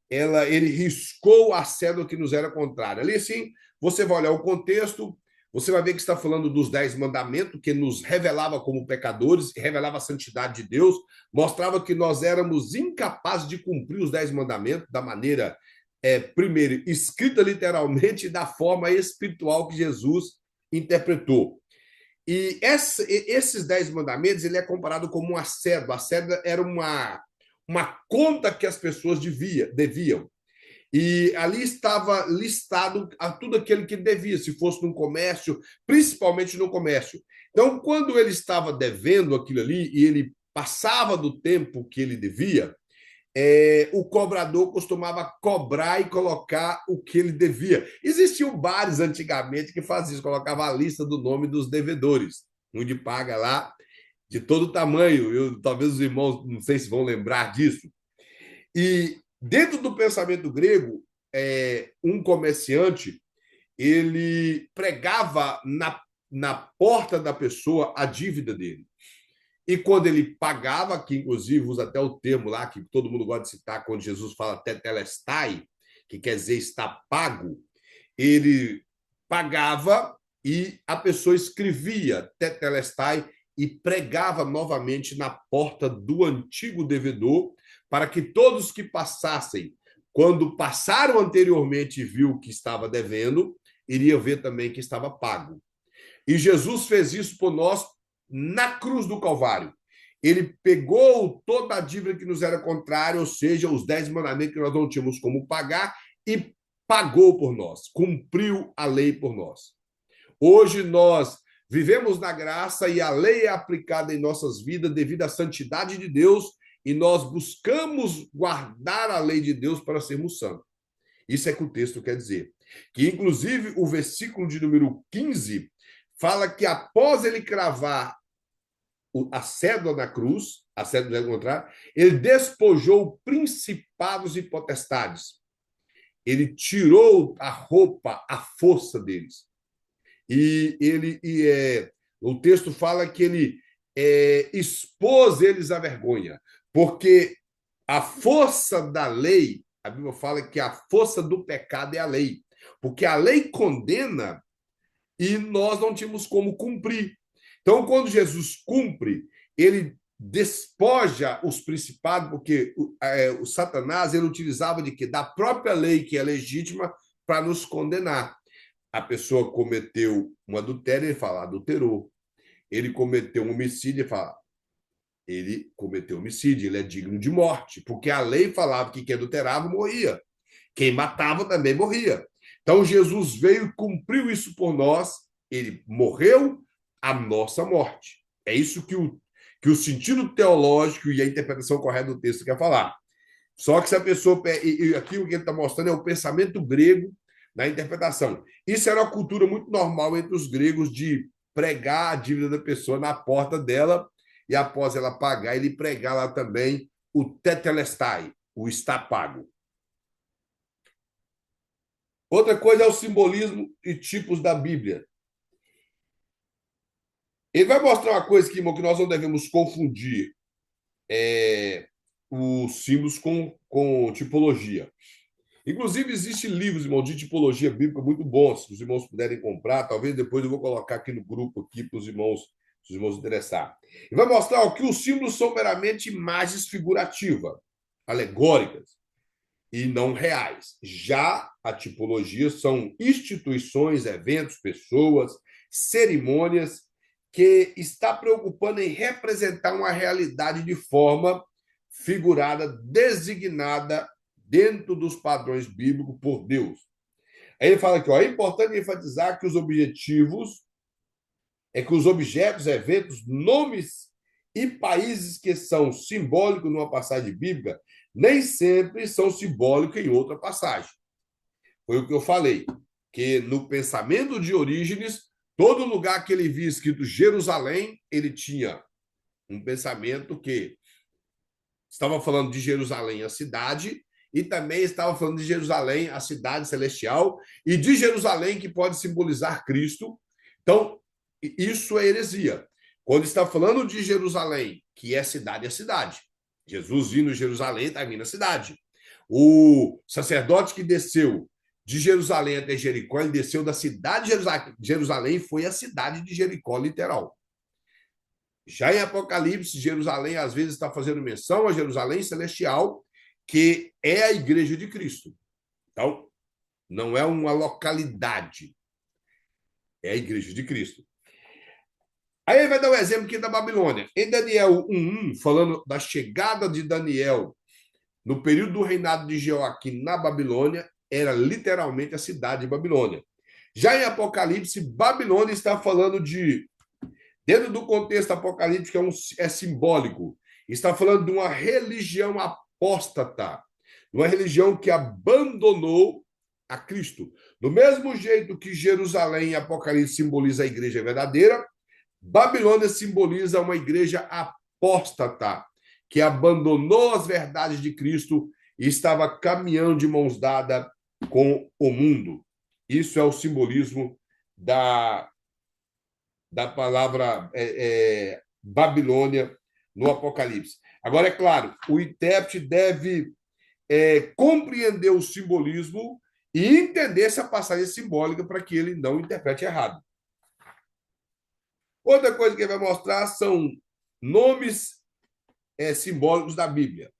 ele riscou a cédula que nos era contrária. Ali, sim, você vai olhar o contexto, você vai ver que está falando dos 10 mandamentos, que nos revelava como pecadores, revelava a santidade de Deus, mostrava que nós éramos incapazes de cumprir os 10 mandamentos da maneira, primeiro, escrita literalmente, da forma espiritual que Jesus interpretou. E esses 10 mandamentos, ele é comparado como uma cédula. A cédula era uma conta que as pessoas deviam. E ali estava listado a tudo aquilo que ele devia, se fosse no comércio, principalmente no comércio. Então, quando ele estava devendo aquilo ali e ele passava do tempo que ele devia, o cobrador costumava cobrar e colocar o que ele devia. Existiam bares antigamente que faziam isso, colocava a lista do nome dos devedores, onde paga lá de todo tamanho. Talvez os irmãos, não sei se vão lembrar disso. E dentro do pensamento grego, um comerciante ele pregava na porta da pessoa a dívida dele. E quando ele pagava, que inclusive usa até o termo lá, que todo mundo gosta de citar, quando Jesus fala tetelestai, que quer dizer está pago, ele pagava e a pessoa escrevia tetelestai e pregava novamente na porta do antigo devedor, para que todos que passassem, quando passaram anteriormente e viu que estava devendo, iria ver também que estava pago. E Jesus fez isso por nós na cruz do Calvário. Ele pegou toda a dívida que nos era contrária, ou seja, os 10 mandamentos que nós não tínhamos como pagar, e pagou por nós, cumpriu a lei por nós. Hoje nós vivemos na graça e a lei é aplicada em nossas vidas devido à santidade de Deus e nós buscamos guardar a lei de Deus para sermos santos. Isso é que o texto quer dizer. Que, inclusive, o versículo de número 15 fala que após ele cravar a cédula na cruz, a cédula do contrário, ele despojou principados e potestades. Ele tirou a roupa, a força deles. O texto fala que ele expôs eles à vergonha, porque a força da lei, a Bíblia fala que a força do pecado é a lei, porque a lei condena e nós não tínhamos como cumprir. Então, quando Jesus cumpre, ele despoja os principados, porque o Satanás ele utilizava de quê? Da própria lei, que é legítima, para nos condenar. A pessoa cometeu um adultério, ele fala, adulterou. Ele cometeu um homicídio, ele fala, ele cometeu homicídio, ele é digno de morte, porque a lei falava que quem adulterava morria. Quem matava também morria. Então Jesus veio e cumpriu isso por nós, ele morreu a nossa morte. É isso que o sentido teológico e a interpretação correta do texto quer falar. Só que se a pessoa. E aqui o que ele está mostrando é o pensamento grego na interpretação. Isso era uma cultura muito normal entre os gregos de pregar a dívida da pessoa na porta dela e após ela pagar, ele pregar lá também o tetelestai, o está pago. Outra coisa é o simbolismo e tipos da Bíblia. Ele vai mostrar uma coisa que, irmão, que nós não devemos confundir os símbolos com tipologia. Inclusive, existem livros, irmão, de tipologia bíblica muito bons, se os irmãos puderem comprar. Talvez depois eu vou colocar aqui no grupo aqui para os irmãos interessar. E vai mostrar ó, que os símbolos são meramente imagens figurativas, alegóricas e não reais. Já a tipologia são instituições, eventos, pessoas, cerimônias que está preocupando em representar uma realidade de forma figurada, designada dentro dos padrões bíblicos por Deus. Aí ele fala aqui, ó, é importante enfatizar que os objetivos é que os objetos, eventos, nomes e países que são simbólicos numa passagem bíblica nem sempre são simbólicos em outra passagem. Foi o que eu falei, que no pensamento de Orígenes, todo lugar que ele via escrito Jerusalém, ele tinha um pensamento que estava falando de Jerusalém, a cidade, e também estava falando de Jerusalém, a cidade celestial, e de Jerusalém, que pode simbolizar Cristo. Então, isso é heresia. Quando está falando de Jerusalém, que é cidade, é cidade. Jesus vindo em Jerusalém, está vindo a cidade. O sacerdote que desceu de Jerusalém até Jericó, ele desceu da cidade de Jerusalém e foi a cidade de Jericó, literal. Já em Apocalipse, Jerusalém às vezes está fazendo menção a Jerusalém celestial, que é a igreja de Cristo. Então, não é uma localidade, é a igreja de Cristo. Aí ele vai dar um exemplo aqui da Babilônia. Em Daniel 1:1, falando da chegada de Daniel no período do reinado de Jeoaquim na Babilônia, era literalmente a cidade de Babilônia. Já em Apocalipse, Babilônia está falando de, dentro do contexto apocalíptico, é simbólico, está falando de uma religião apóstata, uma religião que abandonou a Cristo. Do mesmo jeito que Jerusalém em Apocalipse simboliza a igreja verdadeira, Babilônia simboliza uma igreja apóstata, que abandonou as verdades de Cristo e estava caminhando de mãos dadas com o mundo. Isso é o simbolismo da palavra Babilônia no Apocalipse. Agora, é claro, o intérprete deve compreender o simbolismo e entender essa passagem simbólica para que ele não interprete errado. Outra coisa que ele vai mostrar são nomes simbólicos da Bíblia.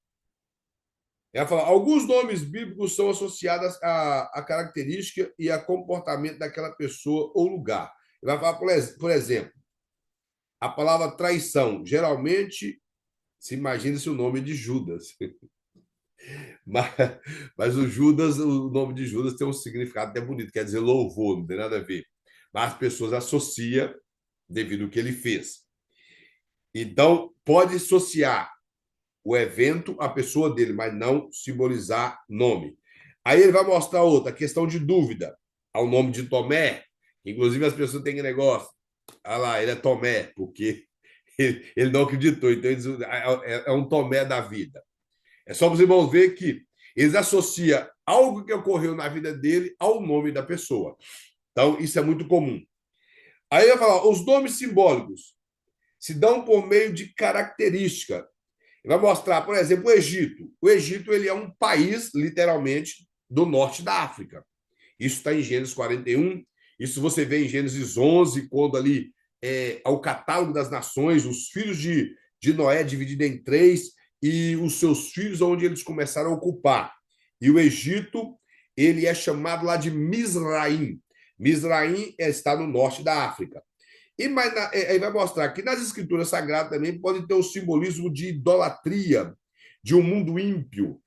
Ela fala, alguns nomes bíblicos são associados à característica e a comportamento daquela pessoa ou lugar. Ele vai falar, por exemplo, a palavra traição. Geralmente, se imagina-se o nome de Judas. Mas o nome de Judas tem um significado até bonito, quer dizer louvor, não tem nada a ver. Mas as pessoas associam devido ao que ele fez. Então, pode associar o evento à pessoa dele, mas não simbolizar nome. Aí ele vai mostrar outra, a questão de dúvida, ao nome de Tomé. Inclusive, as pessoas têm negócio. Ah lá, ele é Tomé, porque ele não acreditou. Então, é um Tomé da vida. É só os irmãos ver que eles associam algo que ocorreu na vida dele ao nome da pessoa. Então, isso é muito comum. Aí eu falo, os nomes simbólicos se dão por meio de característica. Ele vai mostrar, por exemplo, o Egito. O Egito ele é um país, literalmente, do norte da África. Isso está em Gênesis 41. Isso você vê em Gênesis 11, quando ali é o catálogo das nações, os filhos de Noé dividida em três e os seus filhos, onde eles começaram a ocupar. E o Egito, ele é chamado lá de Mizraim. Mizraim está no norte da África. E mais aí vai mostrar que nas escrituras sagradas também pode ter o simbolismo de idolatria, de um mundo ímpio,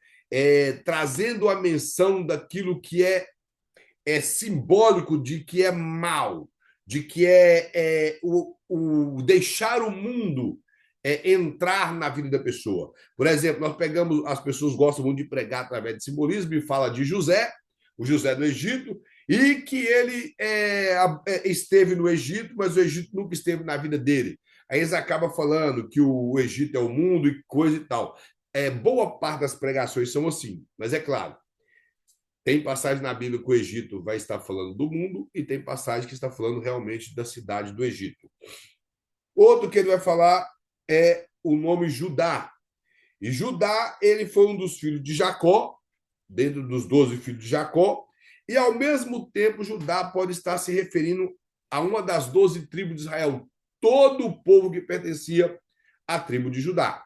trazendo a menção daquilo que é simbólico de que é mal, de que o deixar o mundo entrar na vida da pessoa. Por exemplo, nós pegamos, as pessoas gostam muito de pregar através de simbolismo e fala de José, o José do Egito, e que ele esteve no Egito, mas o Egito nunca esteve na vida dele. Aí eles acabam falando que o Egito é o mundo e coisa e tal. Boa parte das pregações são assim, mas é claro, tem passagem na Bíblia que o Egito vai estar falando do mundo e tem passagem que está falando realmente da cidade do Egito. Outro que ele vai falar é o nome Judá. E Judá, ele foi um dos filhos de Jacó, dentro dos 12 filhos de Jacó, e ao mesmo tempo Judá pode estar se referindo a uma das 12 tribos de Israel, todo o povo que pertencia à tribo de Judá.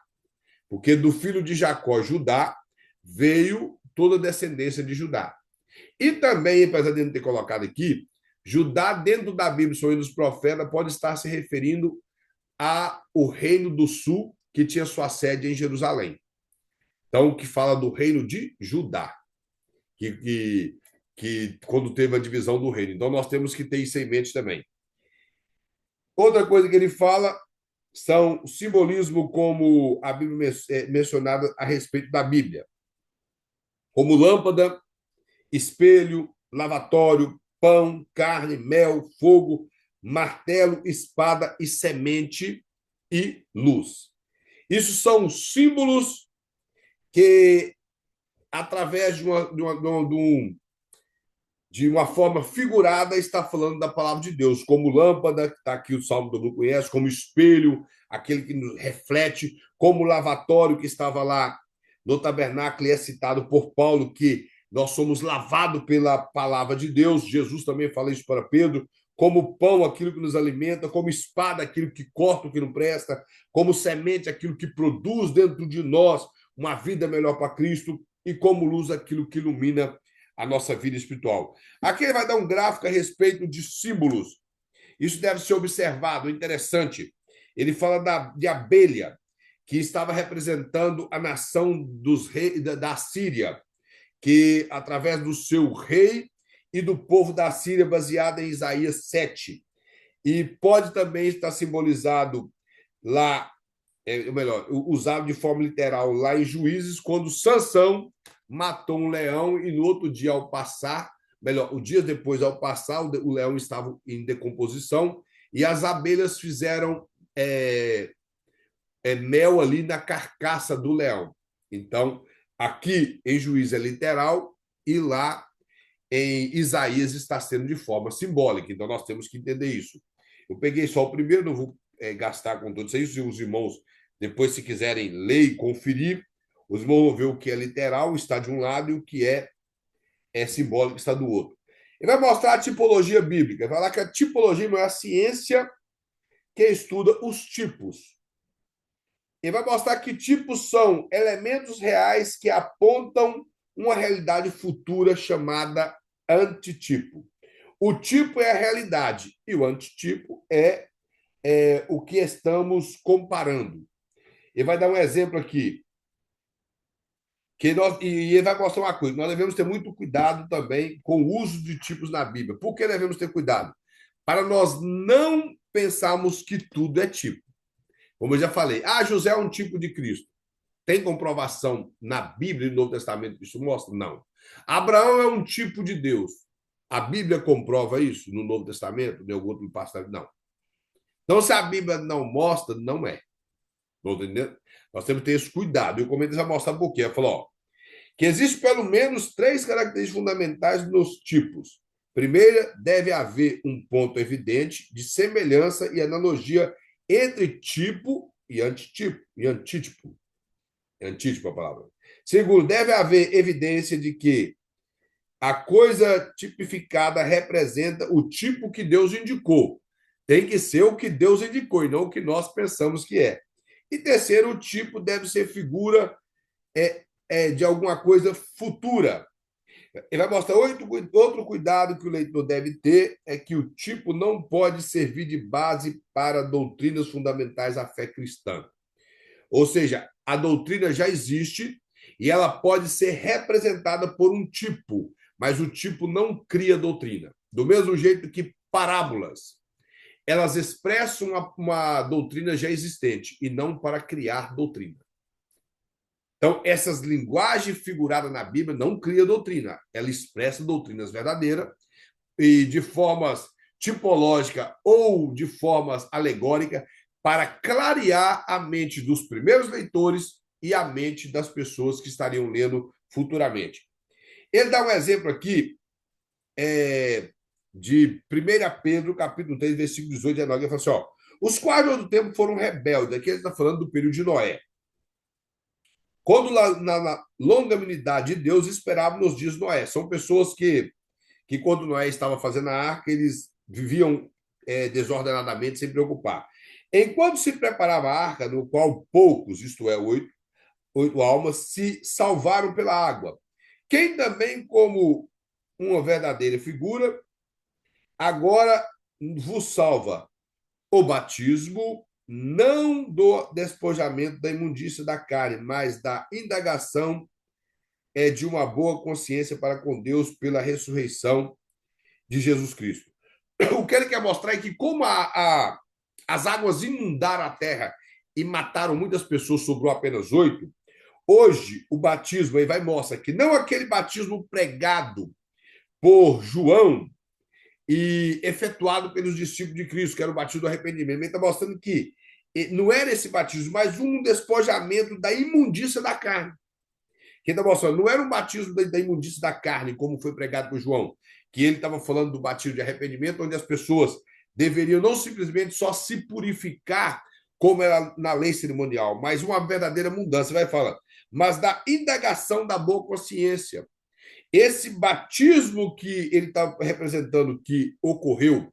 Porque do filho de Jacó, Judá, veio toda a descendência de Judá. E também, apesar de não ter colocado aqui, Judá, dentro da Bíblia, sonho dos profetas, pode estar se referindo ao reino do sul, que tinha sua sede em Jerusalém. Então, que fala do reino de Judá, que quando teve a divisão do reino. Então, nós temos que ter isso em mente também. Outra coisa que ele fala são simbolismo como a Bíblia mencionada a respeito da Bíblia, como lâmpada, espelho, lavatório, pão, carne, mel, fogo, martelo, espada e semente e luz. Isso são símbolos que, através de uma forma figurada, está falando da palavra de Deus, como lâmpada, que está aqui o Salmo do mundo conhece, como espelho, aquele que nos reflete, como lavatório que estava lá no tabernáculo e é citado por Paulo, que nós somos lavados pela palavra de Deus. Jesus também fala isso para Pedro. Como pão, aquilo que nos alimenta, como espada, aquilo que corta o que não presta, como semente, aquilo que produz dentro de nós uma vida melhor para Cristo, e como luz, aquilo que ilumina a nossa vida espiritual. Aqui ele vai dar um gráfico a respeito de símbolos. Isso deve ser observado, interessante. Ele fala de abelha, que estava representando a nação dos reis da Síria, que, através do seu rei e do povo da Síria, baseada em Isaías 7. E pode também estar simbolizado lá, melhor, usado de forma literal lá em Juízes, quando Sansão matou um leão e no outro dia, ao passar, melhor, o dia depois, ao passar, o leão estava em decomposição e as abelhas fizeram mel ali na carcaça do leão. Então, aqui em Juízes é literal e lá em Isaías está sendo de forma simbólica. Então, nós temos que entender isso. Eu peguei só o primeiro, não vou gastar com tudo isso, e os irmãos, depois, se quiserem ler e conferir, os irmãos vão ver o que é literal, está de um lado, e o que é simbólico está do outro. Ele vai mostrar a tipologia bíblica, vai falar que a tipologia é a ciência que estuda os tipos. Ele vai mostrar que tipos são elementos reais que apontam uma realidade futura chamada antitipo. O tipo é a realidade e o antitipo é o que estamos comparando. Ele vai dar um exemplo aqui. E ele vai mostrar uma coisa: nós devemos ter muito cuidado também com o uso de tipos na Bíblia. Por que devemos ter cuidado? Para nós não pensarmos que tudo é tipo. Como eu já falei, José é um tipo de Cristo. Tem comprovação na Bíblia e no Novo Testamento que isso mostra? Não. Abraão é um tipo de Deus. A Bíblia comprova isso no Novo Testamento? Em algum outro passagem? Não. Então, se a Bíblia não mostra, não é. Estou entendendo? Nós temos que ter esse cuidado. E o comentário vai mostrar por quê. Ele falou que existe pelo menos 3 características fundamentais nos tipos. Primeira, deve haver um ponto evidente de semelhança e analogia entre tipo e antitipo. E antítipo. Antítipo a palavra. Segundo, deve haver evidência de que a coisa tipificada representa o tipo que Deus indicou. Tem que ser o que Deus indicou e não o que nós pensamos que é. E terceiro, o tipo deve ser figura de alguma coisa futura. Ele vai mostrar outro cuidado que o leitor deve ter, é que o tipo não pode servir de base para doutrinas fundamentais da fé cristã. Ou seja, a doutrina já existe e ela pode ser representada por um tipo, mas o tipo não cria doutrina. Do mesmo jeito que parábolas, elas expressam uma doutrina já existente e não para criar doutrina. Então, essas linguagens figuradas na Bíblia não cria doutrina, ela expressa doutrinas verdadeiras e de formas tipológica ou de formas alegóricas para clarear a mente dos primeiros leitores e a mente das pessoas que estariam lendo futuramente. Ele dá um exemplo aqui de 1 Pedro, capítulo 3, versículo 18 e 19. Ele fala assim, ó, os quais, ao tempo, foram rebeldes. Aqui ele está falando do período de Noé. Quando na longanimidade de Deus esperavam nos dias de Noé. São pessoas que quando Noé estava fazendo a arca, eles viviam desordenadamente, sem preocupar. Enquanto se preparava a arca, no qual poucos, isto é, oito almas, se salvaram pela água. Quem também, como uma verdadeira figura, agora vos salva o batismo, não do despojamento da imundícia da carne, mas da indagação de uma boa consciência para com Deus pela ressurreição de Jesus Cristo. O que ele quer mostrar é que, como as águas inundaram a terra e mataram muitas pessoas, sobrou apenas 8, hoje o batismo aí vai mostrar que não aquele batismo pregado por João e efetuado pelos discípulos de Cristo, que era o batismo do arrependimento. Ele está mostrando que não era esse batismo, mas um despojamento da imundícia da carne. Que ele está mostrando, não era um batismo da imundícia da carne, como foi pregado por João, que ele estava falando do batismo de arrependimento, onde as pessoas deveriam não simplesmente só se purificar, como era na lei cerimonial, mas uma verdadeira mudança. Vai falar, mas da indagação da boa consciência. Esse batismo que ele está representando que ocorreu,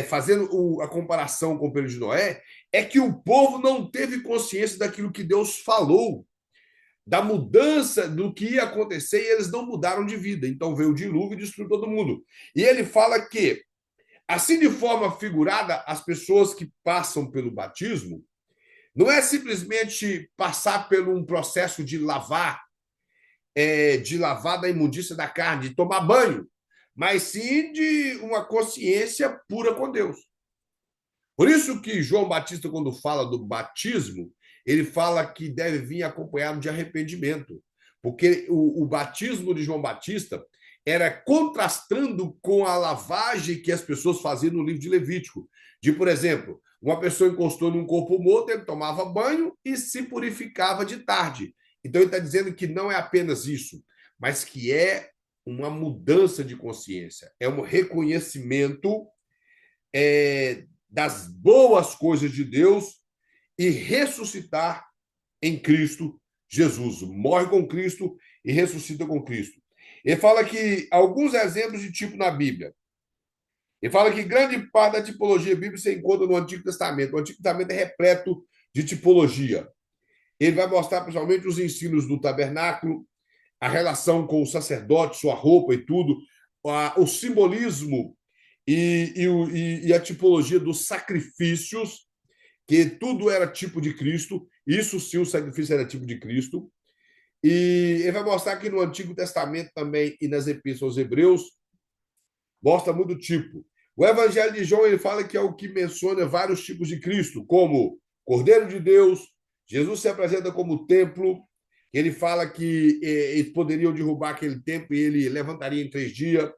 fazendo a comparação com o período de Noé, é que o povo não teve consciência daquilo que Deus falou, da mudança do que ia acontecer, e eles não mudaram de vida. Então veio o dilúvio e destruiu todo mundo. E ele fala que, assim de forma figurada, as pessoas que passam pelo batismo não é simplesmente passar por um processo de lavar da imundícia da carne, de tomar banho, mas sim de uma consciência pura com Deus. Por isso que João Batista, quando fala do batismo, ele fala que deve vir acompanhado de arrependimento, porque o batismo de João Batista era contrastando com a lavagem que as pessoas faziam no livro de Levítico. De, por exemplo, uma pessoa encostou num corpo morto, ele tomava banho e se purificava de tarde. Então, ele está dizendo que não é apenas isso, mas que é uma mudança de consciência, é um reconhecimento das boas coisas de Deus e ressuscitar em Cristo Jesus. Morre com Cristo e ressuscita com Cristo. Ele fala que alguns exemplos de tipo na Bíblia. Ele fala que grande parte da tipologia bíblica se encontra no Antigo Testamento. O Antigo Testamento é repleto de tipologia. Ele vai mostrar principalmente os ensinos do tabernáculo, a relação com o sacerdote, sua roupa e tudo, o simbolismo e a tipologia dos sacrifícios, que tudo era tipo de Cristo. Isso sim, o sacrifício era tipo de Cristo. E ele vai mostrar que no Antigo Testamento também e nas Epístolas aos Hebreus mostra muito tipo. O Evangelho de João ele fala que é o que menciona vários tipos de Cristo, como Cordeiro de Deus, Jesus se apresenta como templo, ele fala que eles poderiam derrubar aquele templo e ele levantaria em 3 dias.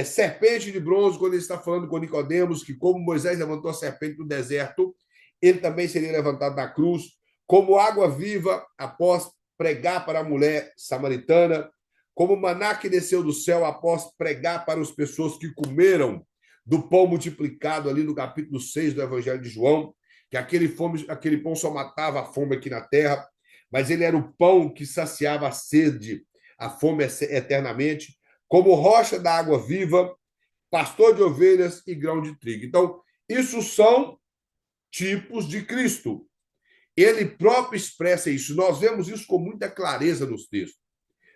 Serpente de bronze, quando ele está falando com Nicodemos, que como Moisés levantou a serpente no deserto, ele também seria levantado na cruz, como água viva após pregar para a mulher samaritana, como maná que desceu do céu após pregar para as pessoas que comeram do pão multiplicado ali no capítulo 6 do Evangelho de João, que aquele pão só matava a fome aqui na terra, mas ele era o pão que saciava a sede, a fome eternamente, como rocha da água viva, pastor de ovelhas e grão de trigo. Então, isso são tipos de Cristo. Ele próprio expressa isso. Nós vemos isso com muita clareza nos textos.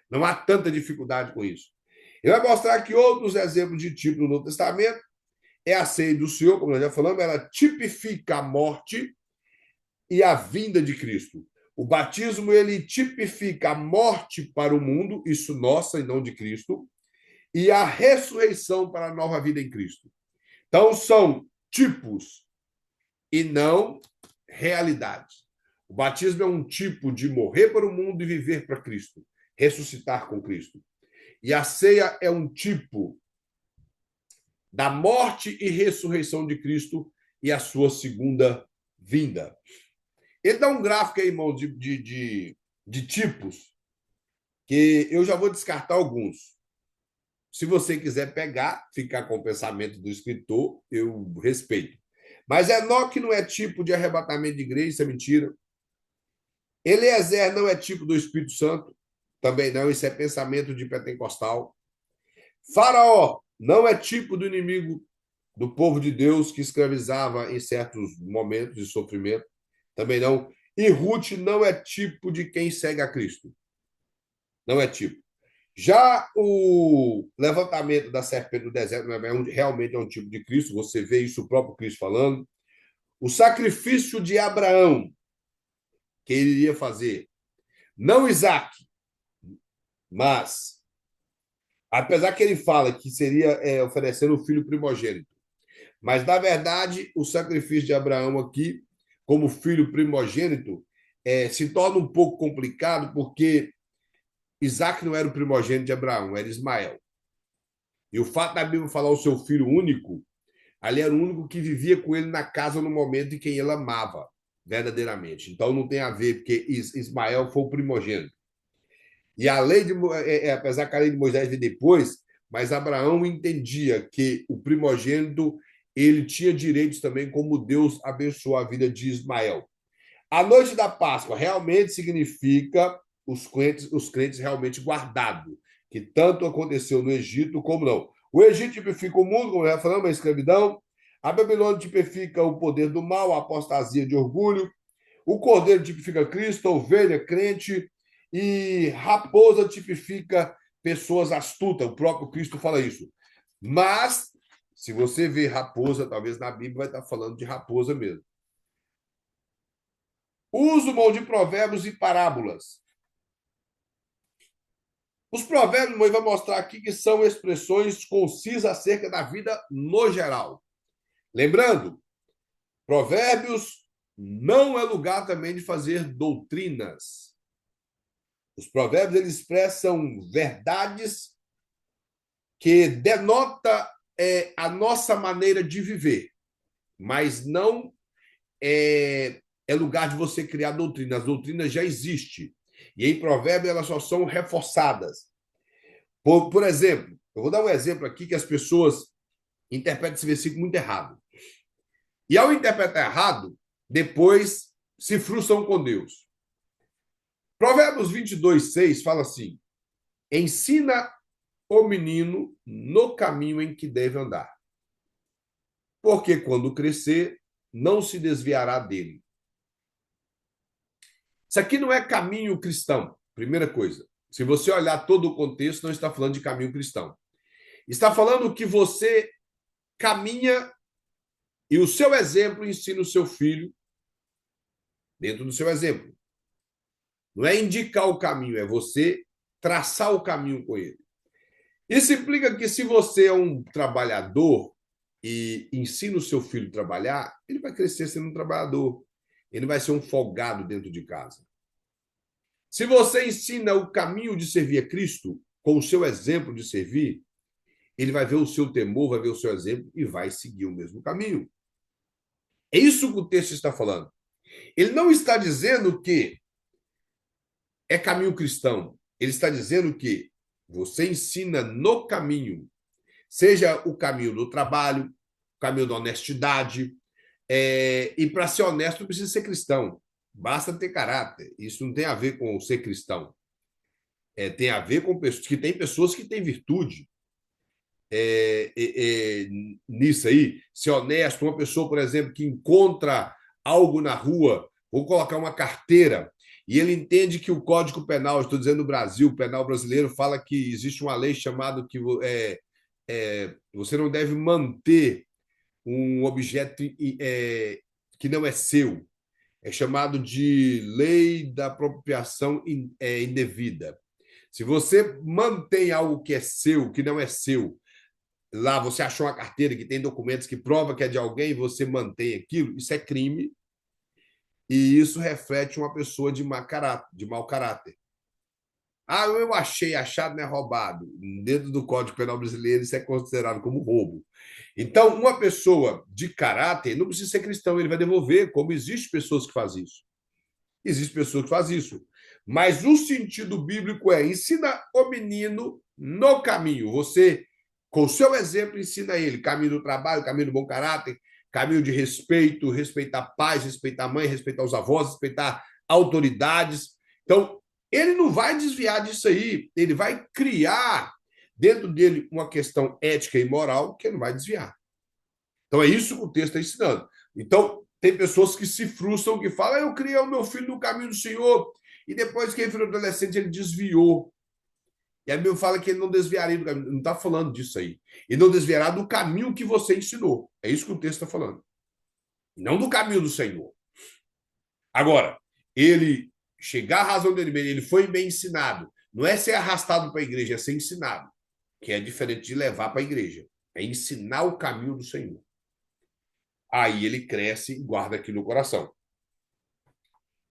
Não há tanta dificuldade com isso. Ele vai mostrar que outros exemplos de tipo no Novo Testamento é a ceia do Senhor, como nós já falamos, ela tipifica a morte e a vinda de Cristo. O batismo, ele tipifica a morte para o mundo, isso nossa e não de Cristo, e a ressurreição para a nova vida em Cristo. Então, são tipos e não realidades. O batismo é um tipo de morrer para o mundo e viver para Cristo, ressuscitar com Cristo. E a ceia é um tipo da morte e ressurreição de Cristo e a sua segunda vinda. Ele dá um gráfico aí, irmão, de tipos, que eu já vou descartar alguns. Se você quiser pegar, ficar com o pensamento do escritor, eu respeito. Mas Enoque não é tipo de arrebatamento de igreja, isso é mentira. Eliezer não é tipo do Espírito Santo, também não, isso é pensamento de pentecostal. Faraó não é tipo do inimigo do povo de Deus que escravizava em certos momentos de sofrimento, também não. E Ruth não é tipo de quem segue a Cristo, não é tipo. Já o levantamento da serpente do deserto realmente é um tipo de Cristo, você vê isso o próprio Cristo falando. O sacrifício de Abraão, que ele iria fazer, não Isaac, mas, apesar que ele fala que seria oferecendo o filho primogênito, mas, na verdade, o sacrifício de Abraão aqui, como filho primogênito, se torna um pouco complicado, porque Isaac não era o primogênito de Abraão, era Ismael. E o fato da Bíblia falar o seu filho único, ali era o único que vivia com ele na casa no momento em que ele amava, verdadeiramente. Então não tem a ver, porque Ismael foi o primogênito. E a lei de, apesar que a lei de Moisés veio depois, mas Abraão entendia que o primogênito ele tinha direitos também, como Deus abençoou a vida de Ismael. A noite da Páscoa realmente significa os crentes realmente guardados, que tanto aconteceu no Egito como não. O Egito tipifica o mundo, como já falamos, a escravidão. A Babilônia tipifica o poder do mal, a apostasia de orgulho. O cordeiro tipifica Cristo, a ovelha, crente. E raposa tipifica pessoas astutas. O próprio Cristo fala isso. Mas, se você vê raposa, talvez na Bíblia vai estar falando de raposa mesmo. Uso bom de provérbios e parábolas. Os provérbios, Moisés vai mostrar aqui que são expressões concisas acerca da vida no geral. Lembrando, provérbios não é lugar também de fazer doutrinas. Os provérbios eles expressam verdades que denota a nossa maneira de viver, mas não é lugar de você criar doutrina. As doutrinas já existem. E em provérbios elas só são reforçadas. Por exemplo, eu vou dar um exemplo aqui que as pessoas interpretam esse versículo muito errado. E ao interpretar errado, depois se frustram com Deus. Provérbios 22:6 fala assim: ensina o menino no caminho em que deve andar, porque quando crescer, não se desviará dele. Isso aqui não é caminho cristão, primeira coisa. Se você olhar todo o contexto, não está falando de caminho cristão. Está falando que você caminha e o seu exemplo ensina o seu filho dentro do seu exemplo. Não é indicar o caminho, é você traçar o caminho com ele. Isso implica que se você é um trabalhador e ensina o seu filho a trabalhar, ele vai crescer sendo um trabalhador. Ele vai ser um folgado dentro de casa. Se você ensina o caminho de servir a Cristo, com o seu exemplo de servir, ele vai ver o seu temor, vai ver o seu exemplo e vai seguir o mesmo caminho. É isso que o texto está falando. Ele não está dizendo que é caminho cristão. Ele está dizendo que você ensina no caminho, seja o caminho do trabalho, o caminho da honestidade. E para ser honesto, não precisa ser cristão. Basta ter caráter. Isso não tem a ver com ser cristão. Tem a ver com pessoas que têm pessoas que têm virtude. Nisso aí, ser honesto, uma pessoa, por exemplo, que encontra algo na rua vou colocar uma carteira, e ele entende que o Código Penal, estou dizendo no Brasil, o penal brasileiro, fala que existe uma lei chamada que você não deve manter um objeto que não é seu. É chamado de lei da apropriação indevida. Se você mantém algo que é seu, que não é seu, lá você achou uma carteira que tem documentos que prova que é de alguém, você mantém aquilo, isso é crime e isso reflete uma pessoa de mau caráter. Ah, eu achei, achado não é roubado. Dentro do Código Penal brasileiro, isso é considerado como roubo. Então, uma pessoa de caráter não precisa ser cristão, ele vai devolver, como existe pessoas que fazem isso. Existem pessoas que fazem isso. Mas o sentido bíblico é ensina o menino no caminho. Você, com o seu exemplo, ensina ele caminho do trabalho, caminho do bom caráter, caminho de respeito, respeitar pais, respeitar mãe, respeitar os avós, respeitar autoridades. Então, ele não vai desviar disso aí. Ele vai criar dentro dele uma questão ética e moral que ele não vai desviar. Então, é isso que o texto está ensinando. Então, tem pessoas que se frustram, que falam, eu criei o meu filho no caminho do Senhor, e depois que ele virou adolescente, ele desviou. E a Bíblia fala que ele não desviaria do caminho. Não está falando disso aí. Ele não desviará do caminho que você ensinou. É isso que o texto está falando. Não do caminho do Senhor. Agora, ele chegar à razão dele mesmo, ele foi bem ensinado. Não é ser arrastado para a igreja, é ser ensinado. Que é diferente de levar para a igreja. É ensinar o caminho do Senhor. Aí ele cresce e guarda aquilo no coração.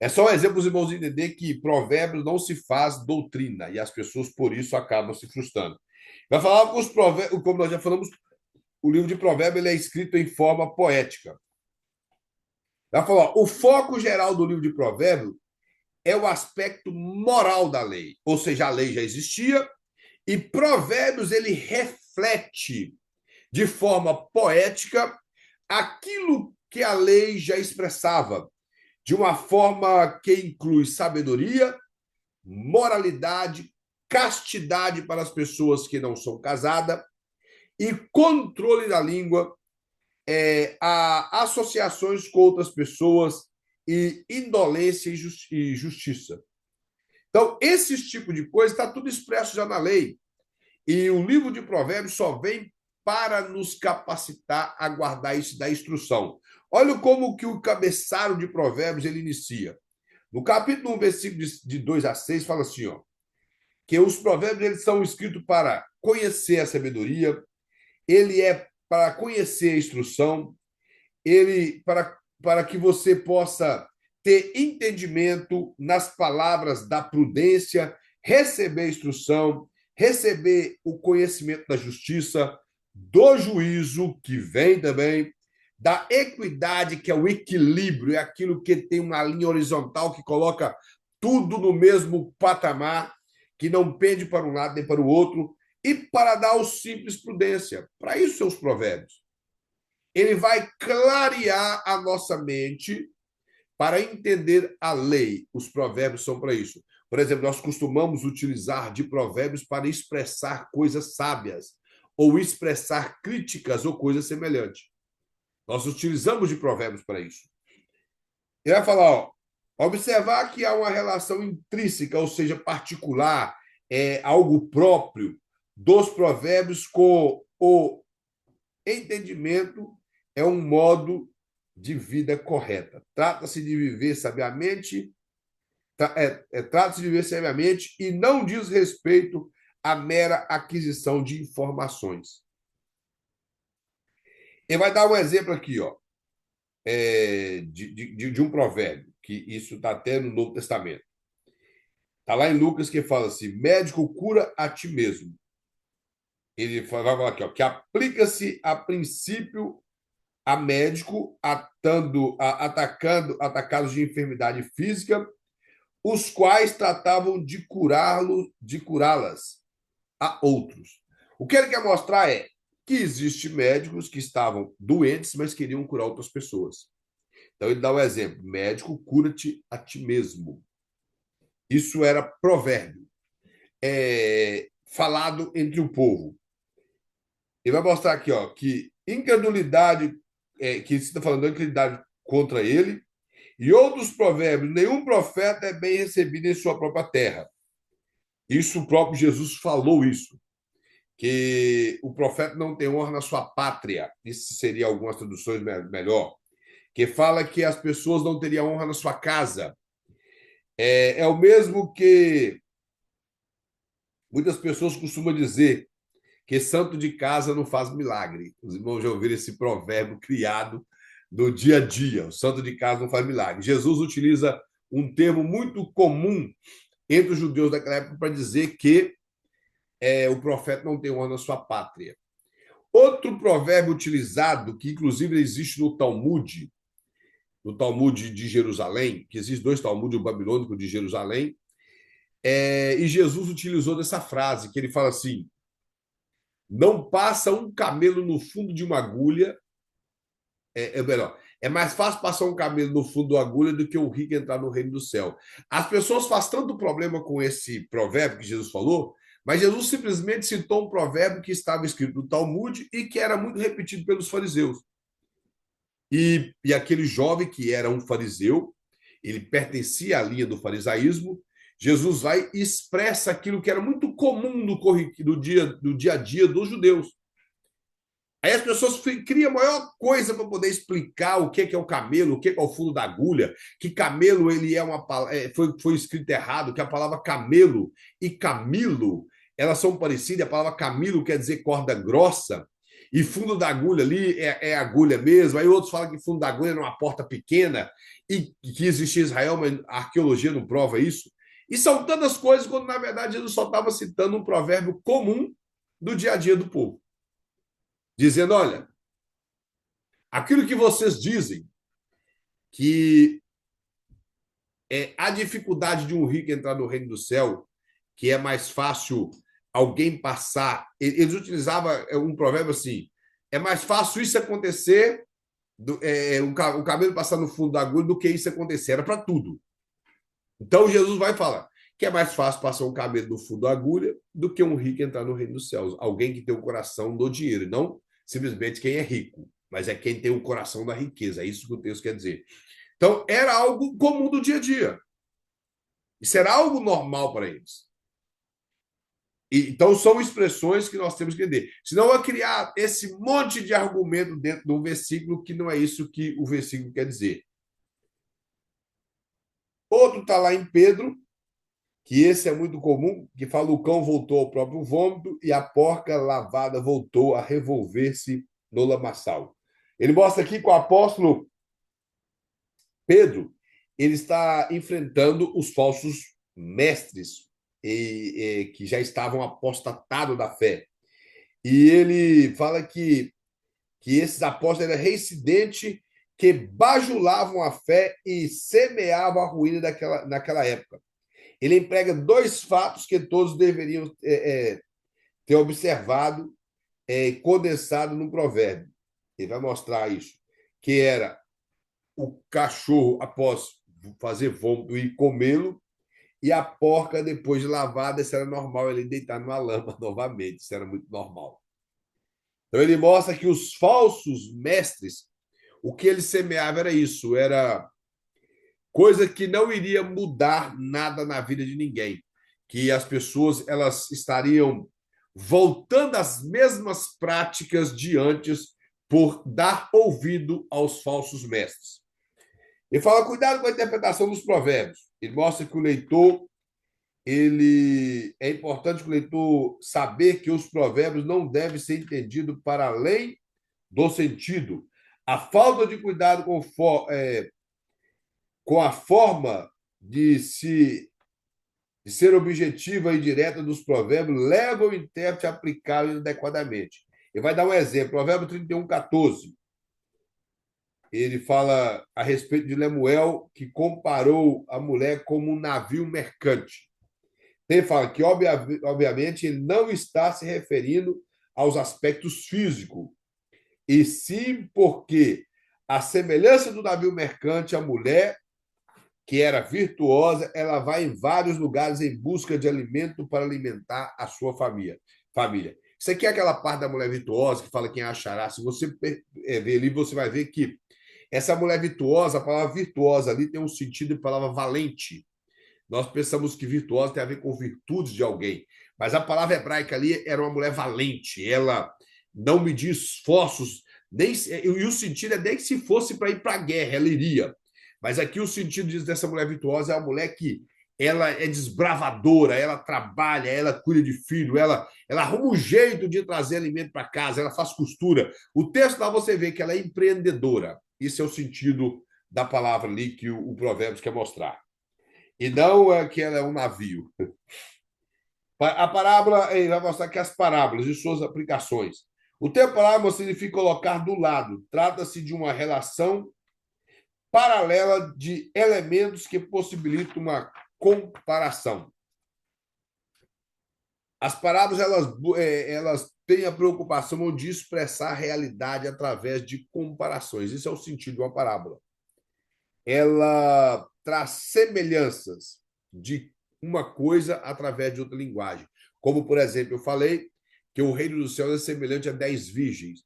É só um exemplo, os irmãos, entender que provérbios não se faz doutrina e as pessoas, por isso, acabam se frustrando. Vai falar que os provérbios, como nós já falamos, o livro de provérbios ele é escrito em forma poética. Vai falar, o foco geral do livro de provérbios é o aspecto moral da lei, ou seja, a lei já existia e provérbios ele reflete de forma poética aquilo que a lei já expressava, de uma forma que inclui sabedoria, moralidade, castidade para as pessoas que não são casadas e controle da língua, a associações com outras pessoas e indolência e justiça. Então, esse tipo de coisa está tudo expresso já na lei. E o livro de Provérbios só vem para nos capacitar a guardar isso da instrução. Olha como que o cabeçalho de Provérbios ele inicia. No capítulo 1, versículo de 2 a 6, fala assim, ó, que os provérbios eles são escritos para conhecer a sabedoria, ele é para conhecer a instrução, ele para que você possa ter entendimento nas palavras da prudência, receber instrução, receber o conhecimento da justiça, do juízo, que vem também, da equidade, que é o equilíbrio, é aquilo que tem uma linha horizontal que coloca tudo no mesmo patamar, que não pende para um lado nem para o outro, e para dar ao simples prudência. Para isso são os provérbios. Ele vai clarear a nossa mente para entender a lei. Os provérbios são para isso. Por exemplo, nós costumamos utilizar de provérbios para expressar coisas sábias, ou expressar críticas ou coisas semelhantes. Nós utilizamos de provérbios para isso. Ele vai falar, ó, observar que há uma relação intrínseca, ou seja, particular, algo próprio dos provérbios com o entendimento é um modo de vida correta. Trata-se de viver sabiamente, trata-se de viver sabiamente e não diz respeito à mera aquisição de informações. Ele vai dar um exemplo aqui, ó, de um provérbio, que isso está até no Novo Testamento. Está lá em Lucas que fala assim: médico, cura a ti mesmo. Ele vai falar aqui, ó, que aplica-se a princípio a médico atacados de enfermidade física, os quais tratavam de curá-las a outros. O que ele quer mostrar é que existem médicos que estavam doentes, mas queriam curar outras pessoas. Então ele dá um exemplo: médico, cura-te a ti mesmo. Isso era provérbio, falado entre o povo. Ele vai mostrar aqui, ó, que incredulidade, que se está falando de incredulidade contra ele, E outros provérbios: nenhum profeta é bem recebido em sua própria terra. Isso o próprio Jesus falou isso, que o profeta não tem honra na sua pátria. Isso seria algumas traduções melhor. Que fala que as pessoas não teriam honra na sua casa. É o mesmo que muitas pessoas costumam dizer, que santo de casa não faz milagre. Os irmãos já ouviram esse provérbio criado no dia a dia: o santo de casa não faz milagre. Jesus utiliza um termo muito comum entre os judeus daquela época para dizer que o profeta não tem honra na sua pátria. Outro provérbio utilizado, que inclusive existe no Talmud de Jerusalém, que existem dois Talmudes, o babilônico de Jerusalém, e Jesus utilizou dessa frase, que ele fala assim: não passa um camelo no fundo de uma agulha. Melhor, é mais fácil passar um camelo no fundo da agulha do que o rico entrar no reino do céu. As pessoas fazem tanto problema com esse provérbio que Jesus falou, mas Jesus simplesmente citou um provérbio que estava escrito no Talmud e que era muito repetido pelos fariseus. E aquele jovem que era um fariseu, ele pertencia à linha do farisaísmo. Jesus vai e expressa aquilo que era muito comum no dia a dia dos judeus. Aí as pessoas criam a maior coisa para poder explicar o que é o camelo, o que é o fundo da agulha, que camelo ele é uma foi escrito errado, que a palavra camelo e camilo, elas são parecidas, a palavra camilo quer dizer corda grossa, e fundo da agulha ali é agulha mesmo. Aí outros falam que fundo da agulha é uma porta pequena e que existe em Israel, mas a arqueologia não prova isso. E são tantas coisas, quando na verdade Jesus só estava citando um provérbio comum do dia a dia do povo, dizendo: olha, aquilo que vocês dizem que a dificuldade de um rico entrar no reino do céu, que é mais fácil alguém passar. Eles utilizavam um provérbio assim: é mais fácil isso acontecer, o cabelo passar no fundo da agulha, do que isso acontecer. Era para tudo. Então Jesus vai falar que é mais fácil passar um cabelo no fundo da agulha do que um rico entrar no reino dos céus. Alguém que tem o coração do dinheiro, não simplesmente quem é rico, mas é quem tem o coração da riqueza. É isso que o texto quer dizer. Então, era algo comum do dia a dia. Isso era algo normal para eles. Então, são expressões que nós temos que entender. Senão, vai criar esse monte de argumento dentro de um versículo que não é isso que o versículo quer dizer. Outro está lá em Pedro, que esse é muito comum, que fala: o cão voltou ao próprio vômito e a porca lavada voltou a revolver-se no lamaçal. Ele mostra aqui que o apóstolo Pedro, ele está enfrentando os falsos mestres que já estavam apostatados da fé. E ele fala que esses apóstolos eram reincidentes que bajulavam a fé e semeavam a ruína naquela época. Ele emprega dois fatos que todos deveriam ter observado e condensado num provérbio. Ele vai mostrar isso, que era o cachorro, após fazer vômito e comê-lo, e a porca, depois de lavada, isso era normal ele deitar numa lama novamente. Isso era muito normal. Então, ele mostra que os falsos mestres, o que eles semeavam era isso, era coisa que não iria mudar nada na vida de ninguém, que as pessoas elas estariam voltando às mesmas práticas de antes por dar ouvido aos falsos mestres. Ele fala: cuidado com a interpretação dos provérbios. Ele mostra que o leitor, é importante que o leitor saber que os provérbios não devem ser entendidos para além do sentido. A falta de cuidado com a forma de ser objetiva e direta dos provérbios leva o intérprete a aplicá-los adequadamente. Ele vai dar um exemplo, Provérbio 31, 14. Ele fala a respeito de Lemuel, que comparou a mulher como um navio mercante. Ele fala que, obviamente, ele não está se referindo aos aspectos físicos, e sim porque a semelhança do navio mercante, a mulher, que era virtuosa, ela vai em vários lugares em busca de alimento para alimentar a sua família. Isso aqui é aquela parte da mulher virtuosa que fala: quem achará. Se você ver ali, você vai ver que Essa mulher virtuosa, a palavra virtuosa ali tem um sentido de palavra valente. Nós pensamos que virtuosa tem a ver com virtudes de alguém, mas a palavra hebraica ali era uma mulher valente, ela não media esforços, nem, e o sentido é nem que se fosse para ir para a guerra, ela iria. Mas aqui o sentido dessa mulher virtuosa é uma mulher que ela é desbravadora, ela trabalha, ela cuida de filho, ela arruma um jeito de trazer alimento para casa, ela faz costura. O texto lá você vê que ela é empreendedora. Esse é o sentido da palavra ali que o Provérbios quer mostrar. E não é que ela é um navio. A parábola, ele vai mostrar que as parábolas e suas aplicações. O termo parábola significa colocar do lado. Trata-se de uma relação paralela de elementos que possibilitam uma comparação. As parábolas elas têm a preocupação de expressar a realidade através de comparações. Isso é o sentido de uma parábola. Ela traz semelhanças de uma coisa através de outra linguagem. Como, por exemplo, eu falei que o reino dos céus é semelhante a 10 virgens.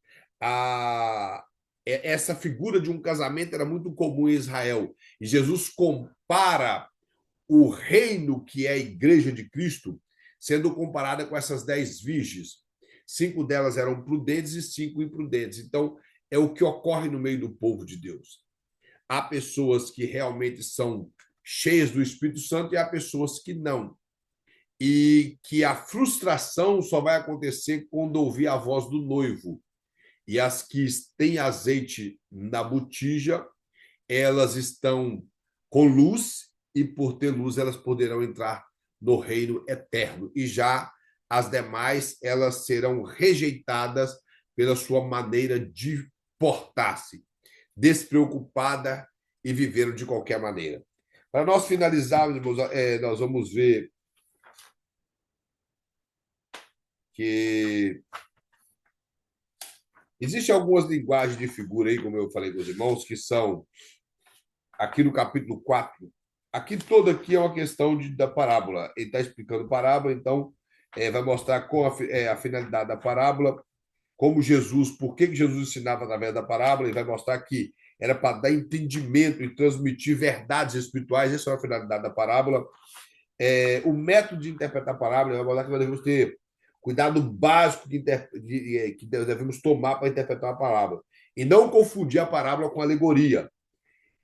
Essa figura de um casamento era muito comum em Israel. E Jesus compara o reino que é a igreja de Cristo, sendo comparada com essas 10 virgens. 5 delas eram prudentes e 5 imprudentes. Então, é o que ocorre no meio do povo de Deus. Há pessoas que realmente são cheias do Espírito Santo e há pessoas que não. E que a frustração só vai acontecer quando ouvir a voz do noivo. E as que têm azeite na botija, elas estão com luz e por ter luz elas poderão entrar no reino eterno. E já as demais, elas serão rejeitadas pela sua maneira de portar-se, despreocupada e viveram de qualquer maneira. Para nós finalizarmos, nós vamos ver que existem algumas linguagens de figura aí, como eu falei com os irmãos, que são aqui no capítulo 4. Aqui todo aqui é uma questão da parábola. Ele está explicando parábola, então vai mostrar qual a finalidade da parábola, como Jesus, por que Jesus ensinava através da parábola, e vai mostrar que era para dar entendimento e transmitir verdades espirituais, essa é a finalidade da parábola. O método de interpretar a parábola vai mostrar que nós devemos ter cuidado básico que devemos tomar para interpretar uma parábola, e não confundir a parábola com a alegoria.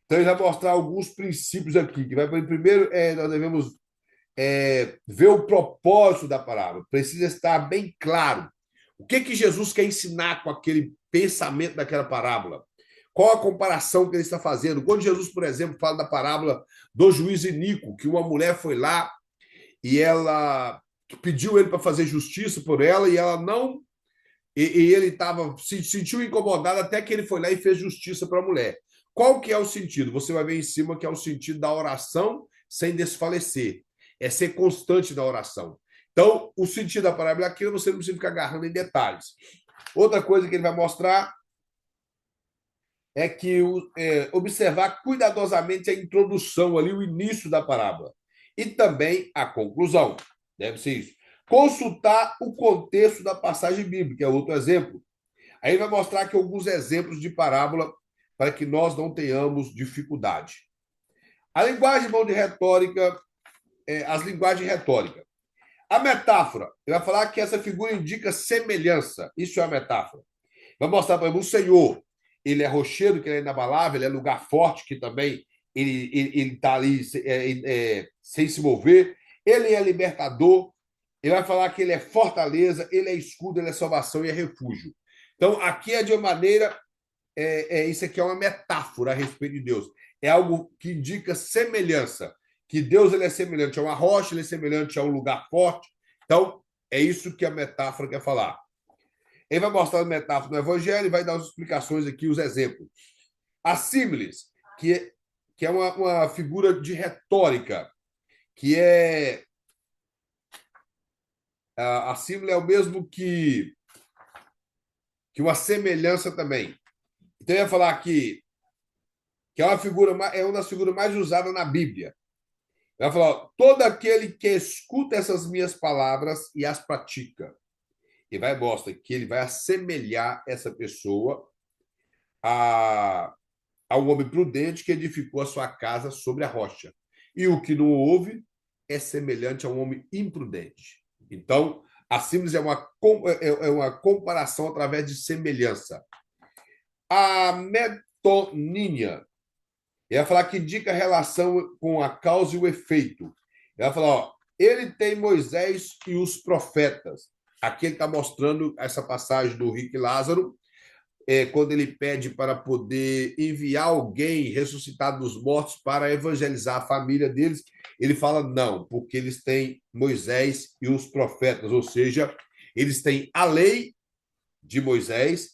Então, ele vai mostrar alguns princípios aqui, que vai primeiro, nós devemos ver o propósito da parábola. Precisa estar bem claro. O que Jesus quer ensinar com aquele pensamento daquela parábola? Qual a comparação que ele está fazendo? Quando Jesus, por exemplo, fala da parábola do juiz iníquo, que uma mulher foi lá e ela pediu ele para fazer justiça por ela e ela não. E ele se sentiu incomodado até que ele foi lá e fez justiça para a mulher. Qual que é o sentido? Você vai ver em cima que é o sentido da oração sem desfalecer. É ser constante na oração. Então, o sentido da parábola aqui você não precisa ficar agarrando em detalhes. Outra coisa que ele vai mostrar é que observar cuidadosamente a introdução ali, o início da parábola. E também a conclusão. Deve ser isso. Consultar o contexto da passagem bíblica, é outro exemplo. Aí vai mostrar aqui alguns exemplos de parábola para que nós não tenhamos dificuldade. A linguagem de retórica, as linguagens retóricas. A metáfora, ele vai falar que essa figura indica semelhança. Isso é a metáfora. Vai mostrar, por exemplo, o Senhor. Ele é rochedo, que ele é inabalável, ele é lugar forte, que também ele está ali sem se mover. Ele é libertador. Ele vai falar que ele é fortaleza, ele é escudo, ele é salvação e é refúgio. Então, aqui é de uma maneira, isso aqui é uma metáfora a respeito de Deus. É algo que indica semelhança, que Deus ele é semelhante a uma rocha, ele é semelhante a um lugar forte. Então, é isso que a metáfora quer falar. Ele vai mostrar a metáfora no Evangelho e vai dar as explicações aqui, os exemplos. A símiles, que é uma figura de retórica, que é... A símile é o mesmo que uma semelhança também. Então, eu ia falar aqui que é uma das figuras mais usadas na Bíblia. Ele vai falar, todo aquele que escuta essas minhas palavras e as pratica. E vai mostrar que ele vai assemelhar essa pessoa a um homem prudente que edificou a sua casa sobre a rocha. E o que não houve é semelhante a um homem imprudente. Então, a símile é uma comparação através de semelhança. A metonímia, ela vai falar que indica a relação com a causa e o efeito. Ela vai falar, ó, ele tem Moisés e os profetas. Aqui ele está mostrando essa passagem do Rick Lázaro, quando ele pede para poder enviar alguém ressuscitado dos mortos para evangelizar a família deles, ele fala não, porque eles têm Moisés e os profetas, ou seja, eles têm a lei de Moisés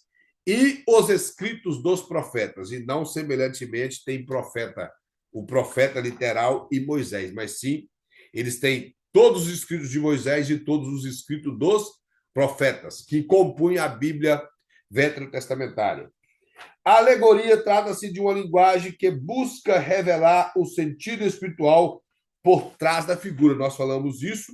e os escritos dos profetas, e não semelhantemente tem profeta, o profeta literal e Moisés, mas sim, eles têm todos os escritos de Moisés e todos os escritos dos profetas, que compunham a Bíblia veterotestamentária. A alegoria trata-se de uma linguagem que busca revelar o sentido espiritual por trás da figura. Nós falamos isso.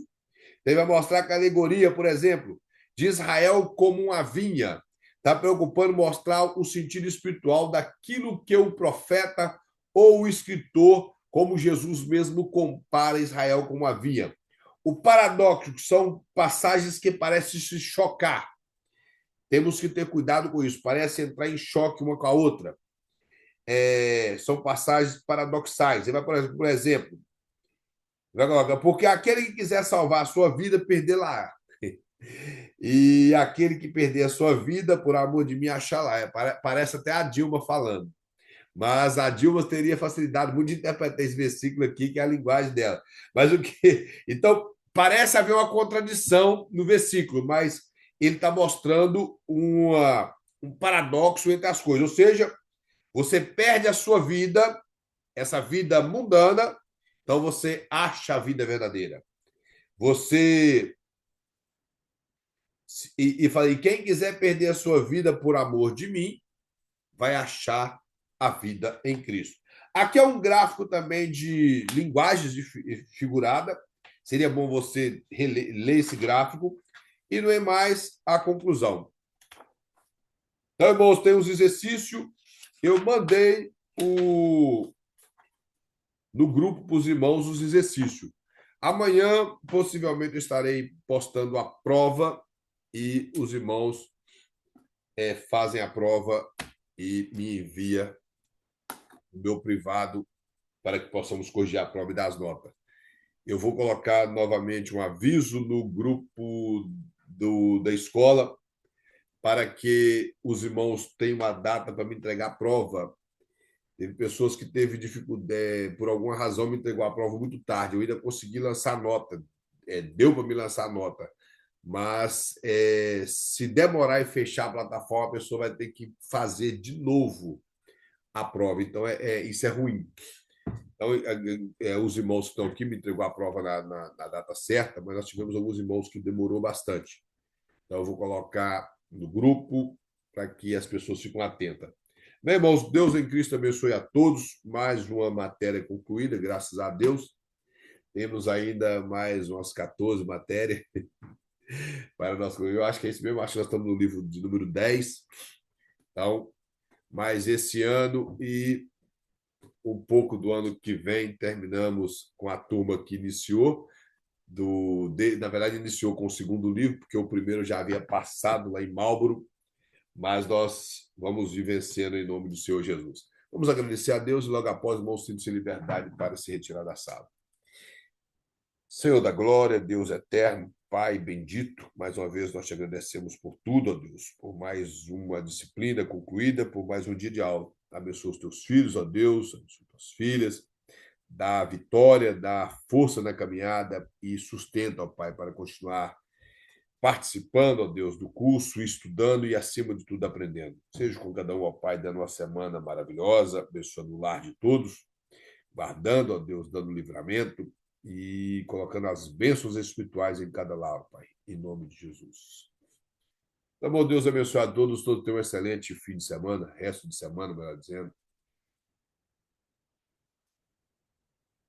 Ele vai mostrar que a alegoria, por exemplo, de Israel como uma vinha, está preocupando mostrar o sentido espiritual daquilo que o profeta ou o escritor, como Jesus mesmo, compara Israel com uma vinha. O paradoxo são passagens que parecem se chocar. Temos que ter cuidado com isso. Parece entrar em choque uma com a outra. São passagens paradoxais. Ele vai, por exemplo, vai colocar, porque aquele que quiser salvar a sua vida, perdê-la. E aquele que perder a sua vida, por amor de mim, achará. Parece até a Dilma falando. Mas a Dilma teria facilidade muito de interpretar esse versículo aqui, que é a linguagem dela. Mas o que. Então, parece haver uma contradição no versículo, mas ele está mostrando um paradoxo entre as coisas. Ou seja, você perde a sua vida, essa vida mundana, então você acha a vida verdadeira. Você. E falei, quem quiser perder a sua vida por amor de mim, vai achar a vida em Cristo. Aqui é um gráfico também de linguagens figurada. Seria bom você ler esse gráfico. E não é mais a conclusão. Então, irmãos, tem os exercícios. Eu mandei no grupo para os irmãos os exercícios. Amanhã, possivelmente, eu estarei postando a prova e os irmãos fazem a prova e me envia o meu privado para que possamos corrigir a prova e dar as notas. Eu vou colocar novamente um aviso no grupo da escola para que os irmãos tenham uma data para me entregar a prova. Teve pessoas que teve dificuldade, por alguma razão me entregou a prova muito tarde. Eu ainda consegui lançar nota, deu para me lançar nota. Mas se demorar e fechar a plataforma, a pessoa vai ter que fazer de novo a prova. Então, isso é ruim. Então, os irmãos que estão aqui me entregou a prova na data certa, mas nós tivemos alguns irmãos que demorou bastante. Então, eu vou colocar no grupo para que as pessoas fiquem atentas. Bem, irmãos, Deus em Cristo abençoe a todos. Mais uma matéria concluída, graças a Deus. Temos ainda mais umas 14 matérias para nós. Eu acho que é isso mesmo, acho que nós estamos no livro de número 10. Então, mais esse ano e um pouco do ano que vem terminamos com a turma que iniciou. Na verdade, iniciou com o segundo livro, porque o primeiro já havia passado lá em Marlborough, mas nós vamos ir vencendo em nome do Senhor Jesus. Vamos agradecer a Deus e logo após o irmão sinta-se em liberdade para se retirar da sala. Senhor da glória, Deus eterno, Pai bendito, mais uma vez nós te agradecemos por tudo, ó Deus, por mais uma disciplina concluída, por mais um dia de aula. Abençoa os teus filhos, ó Deus, abençoa as tuas filhas, dá vitória, dá força na caminhada e sustenta, ó Pai, para continuar participando, ó Deus, do curso, estudando e, acima de tudo, aprendendo. Seja com cada um, ó Pai, dando uma semana maravilhosa, abençoando o lar de todos, guardando, ó Deus, dando livramento e colocando as bênçãos espirituais em cada lar, ó Pai, em nome de Jesus. Então, bom Deus, abençoe a todos tenham um excelente fim de semana, resto de semana, melhor dizendo.